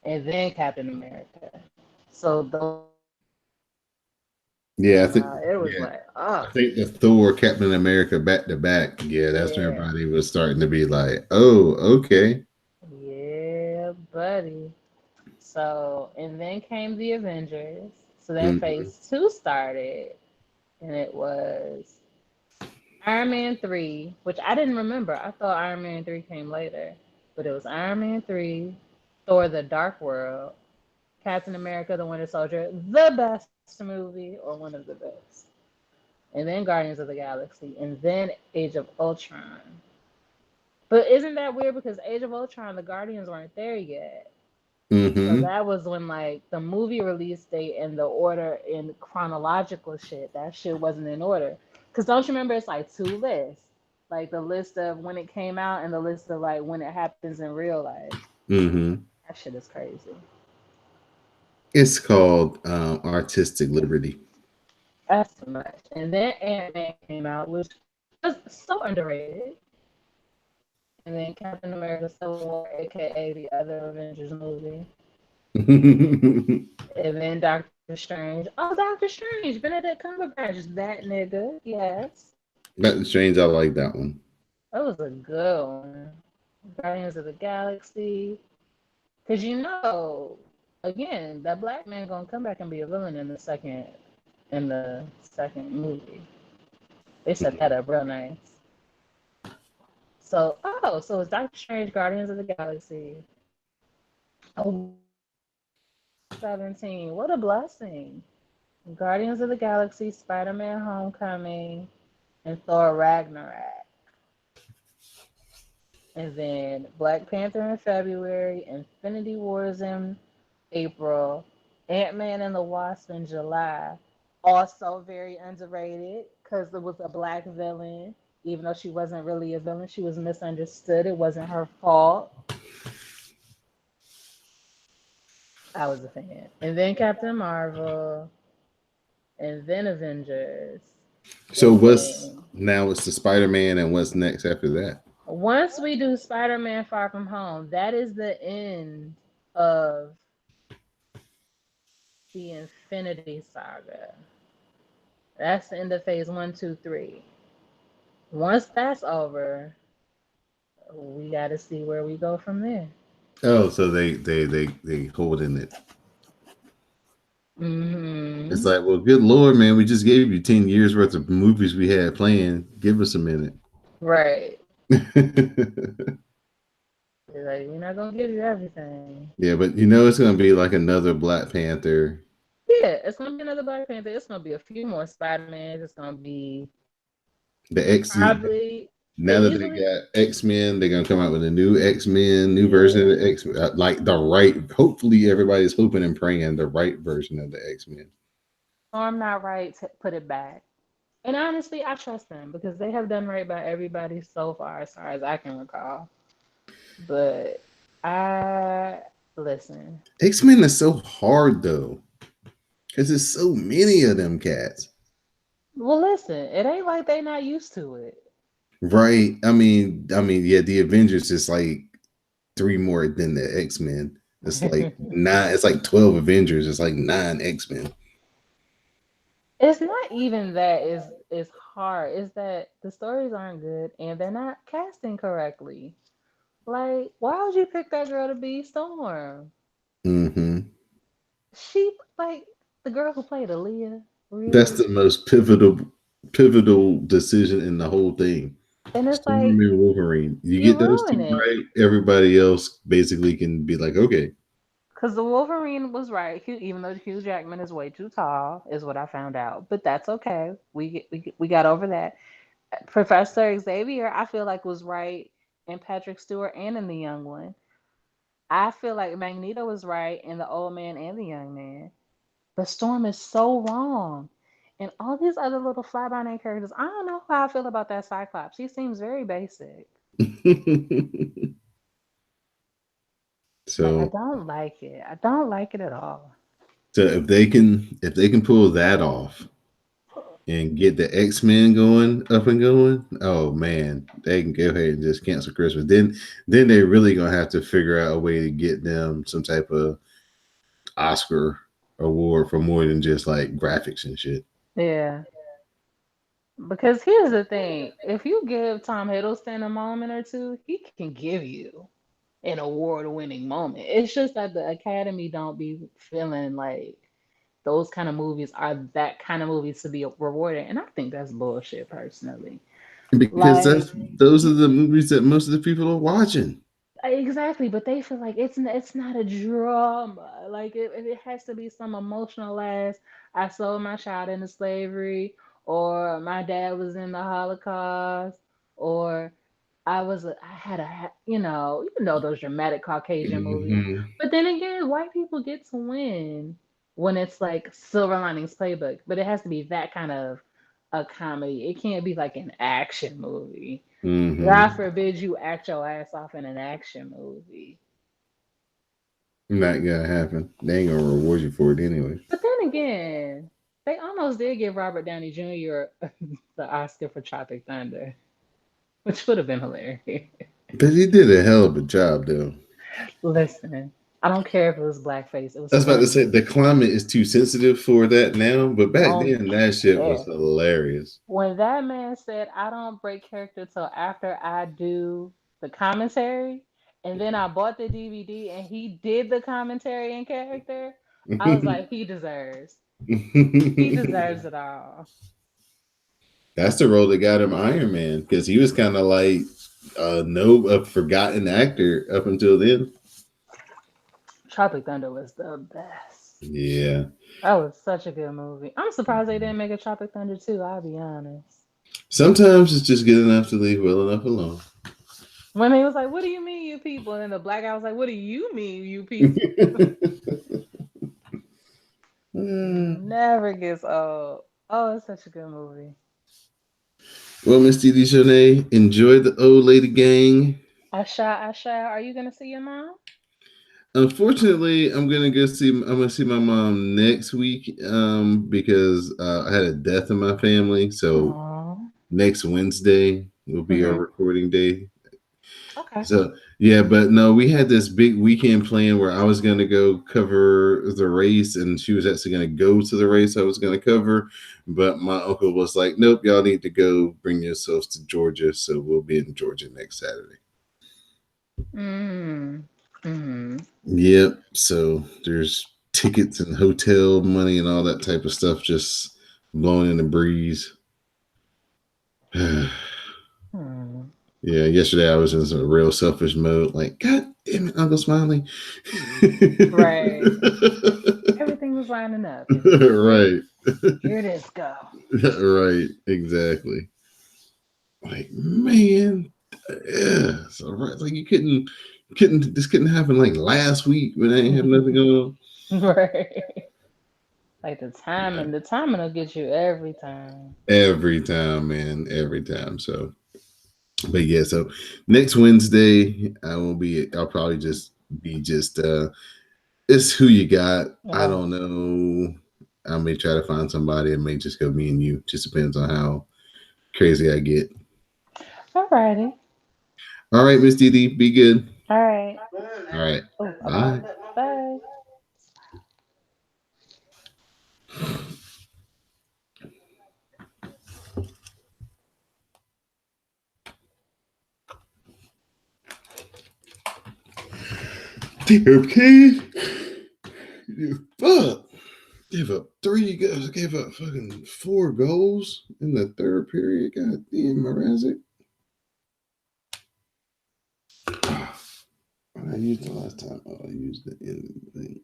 and then Captain America. So those Yeah, I came think out. It was yeah. like, I oh, think the Thor Captain America back to back. Yeah, that's when yeah, everybody was starting to be like, oh, okay. yeah, buddy. So, and then came the Avengers. So then Mm-hmm. Phase 2 started, and it was Iron Man 3, which I didn't remember. I thought Iron Man 3 came later. But it was Iron Man 3, Thor the Dark World, Captain America the Winter Soldier, the best movie, or one of the best. And then Guardians of the Galaxy, and then Age of Ultron. But isn't that weird because Age of Ultron, the Guardians weren't there yet. So Mm-hmm. that was when like the movie release date and the order in chronological shit, that shit wasn't in order. Cause don't you remember it's like two lists. Like the list of when it came out and the list of like when it happens in real life. Mm-hmm. That shit is crazy. It's called artistic liberty. That's too much. And then Ant Man came out, which was so underrated. And then Captain America Civil War, aka the other Avengers movie. And then Doctor Strange. Oh, Doctor Strange, Benedict Cumberbatch, that nigga. Yes. That's strange. I like that one. That was a good one. Guardians of the Galaxy. Cause you know, again, that black man gonna come back and be a villain in the second movie. They set that up real nice. So it's Doctor Strange, Guardians of the Galaxy. Oh, 2017. What a blessing. Guardians of the Galaxy, Spider-Man Homecoming, and Thor Ragnarok. And then Black Panther in February, Infinity Wars in April, Ant-Man and the Wasp in July. Also very underrated because there was a black villain. Even though she wasn't really a villain, she was misunderstood. It wasn't her fault. I was a fan. And then Captain Marvel, and then Avengers, So and what's then now it's the Spider-Man and what's next after that? once we do Spider-Man Far From Home, that is the end of the Infinity Saga. That's the end of phase one, two, three. Once that's over, we got to see where we go from there. Oh, so they holding it. It's Hmm. like, well, good lord, man, we just gave you 10 years worth of movies we had planned. Give us a minute. Right. They're like, we're not gonna give you everything. Yeah, but it's gonna be like another Black Panther. Yeah, it's gonna be another Black Panther. It's gonna be a few more Spider-Mans. It's gonna be The X probably Now that they easily. got X-Men, they're gonna come out with a new X-Men, new version of Yeah. the X-Men, like the right. Hopefully, everybody's hoping and praying the right version of the X-Men. Storm not right. Put it back. And honestly, I trust them because they have done right by everybody so far, as far as I can recall. But I listen. X-Men is so hard though, because there's so many of them cats. Well, listen. It ain't like they not used to it. Right? Yeah, the Avengers is like three more than the X-Men. It's like nine. It's like 12 Avengers. It's like nine X-Men. It's not even that is hard. It's that the stories aren't good and they're not casting correctly. Like, why would you pick that girl to be Storm? Hmm. She like the girl who played Aaliyah, That's really? the most pivotal decision in the whole thing. And it's Storm like and Wolverine. You you get those ruin two it. right, everybody else basically can be like, okay. Because the Wolverine was right. Even though Hugh Jackman is way too tall, is what I found out. But that's okay. We got over that. Professor Xavier, I feel like was right in Patrick Stewart and in the young one. I feel like Magneto was right in the old man and the young man. But Storm is so wrong. And all these other little fly by night characters, I don't know how I feel about that Cyclops. He seems very basic. Like I so don't like it. I don't like it at all. so if they can pull that off and get the X-Men going up and going, oh man, they can go ahead and just cancel Christmas. Then they really gonna have to figure out a way to get them some type of Oscar award for more than just like graphics and shit. Yeah. Because here's the thing. If you give Tom Hiddleston a moment or two, he can give you an award-winning moment. It's just that the Academy don't be feeling like those kind of movies are that kind of movies to be rewarded, and I think that's bullshit personally. Because Like those are the movies that most of the people are watching. exactly, but they feel like it's not a drama. Like it has to be some emotional ass. I sold my child into slavery, or my dad was in the Holocaust, or I had those dramatic Caucasian movies. Hmm. But then again, white people get to win when it's like Silver Linings Playbook, but it has to be that kind of a comedy. It can't be like an action movie. God Hmm. forbid you act your ass off in an action movie. Not gonna happen. They ain't gonna reward you for it anyway. But then again, they almost did give Robert Downey Jr. the Oscar for Tropic Thunder, which would have been hilarious. But he did a hell of a job, though. Listen, I don't care if it was blackface. It I was was about to say funny. the climate is too sensitive for that now, but back Don't then that shit was care. hilarious. When that man said, I don't break character till after I do the commentary, and then I bought the DVD and he did the commentary in character, I was like, he deserves it all. That's the role that got him Iron Man because he was kind of like a forgotten actor up until then. Tropic Thunder was the best. Yeah. That was such a good movie. I'm surprised they didn't make a Tropic Thunder 2, I'll be honest. Sometimes it's just good enough to leave well enough alone. When he was like, what do you mean, you people? And then the black guy was like, what do you mean, you people? Never gets old. Oh, it's such a good movie. Well, Miss Didi Shanae, enjoy the old lady gang. Asha, Asha, are you gonna see your mom? Unfortunately, I'm gonna see my mom next week. Because I had a death in my family, so Aw. next Wednesday will be our Hmm. recording day. Okay. So yeah, but no, we had this big weekend plan where I was gonna go cover the race, and she was actually gonna go to the race I was gonna cover. But my uncle was like, "Nope, y'all need to go bring yourselves to Georgia." So we'll be in Georgia next Saturday. Mm. Hmm. Yep. So there's tickets and hotel money and all that type of stuff just blowing in the breeze. Yeah, Hmm. yesterday I was in some real selfish mode. Like, God damn it, Uncle Smiley. Right. Everything was lining up. If you just let Right. here this go. Right. Exactly. Like, man. Yeah. So right. Like you couldn't this couldn't happen like last week when I ain't have nothing going on. Right. Like the timing will get you every time. Every time, man. Every time. So but yeah, so next Wednesday I'll probably just be just it's who you got. I Oh, don't know. I may try to find somebody. It may just go me and you. Just depends on how crazy I get. alrighty. All right, Miss Didi, be good. All right. All right. Oh, okay. Bye. Bye. Damn kid. Fuck. Gave up 3 goals. Gave up fucking 4 goals in the third period. God damn, Mrazek. What I used the last time. Oh, I used the end thing.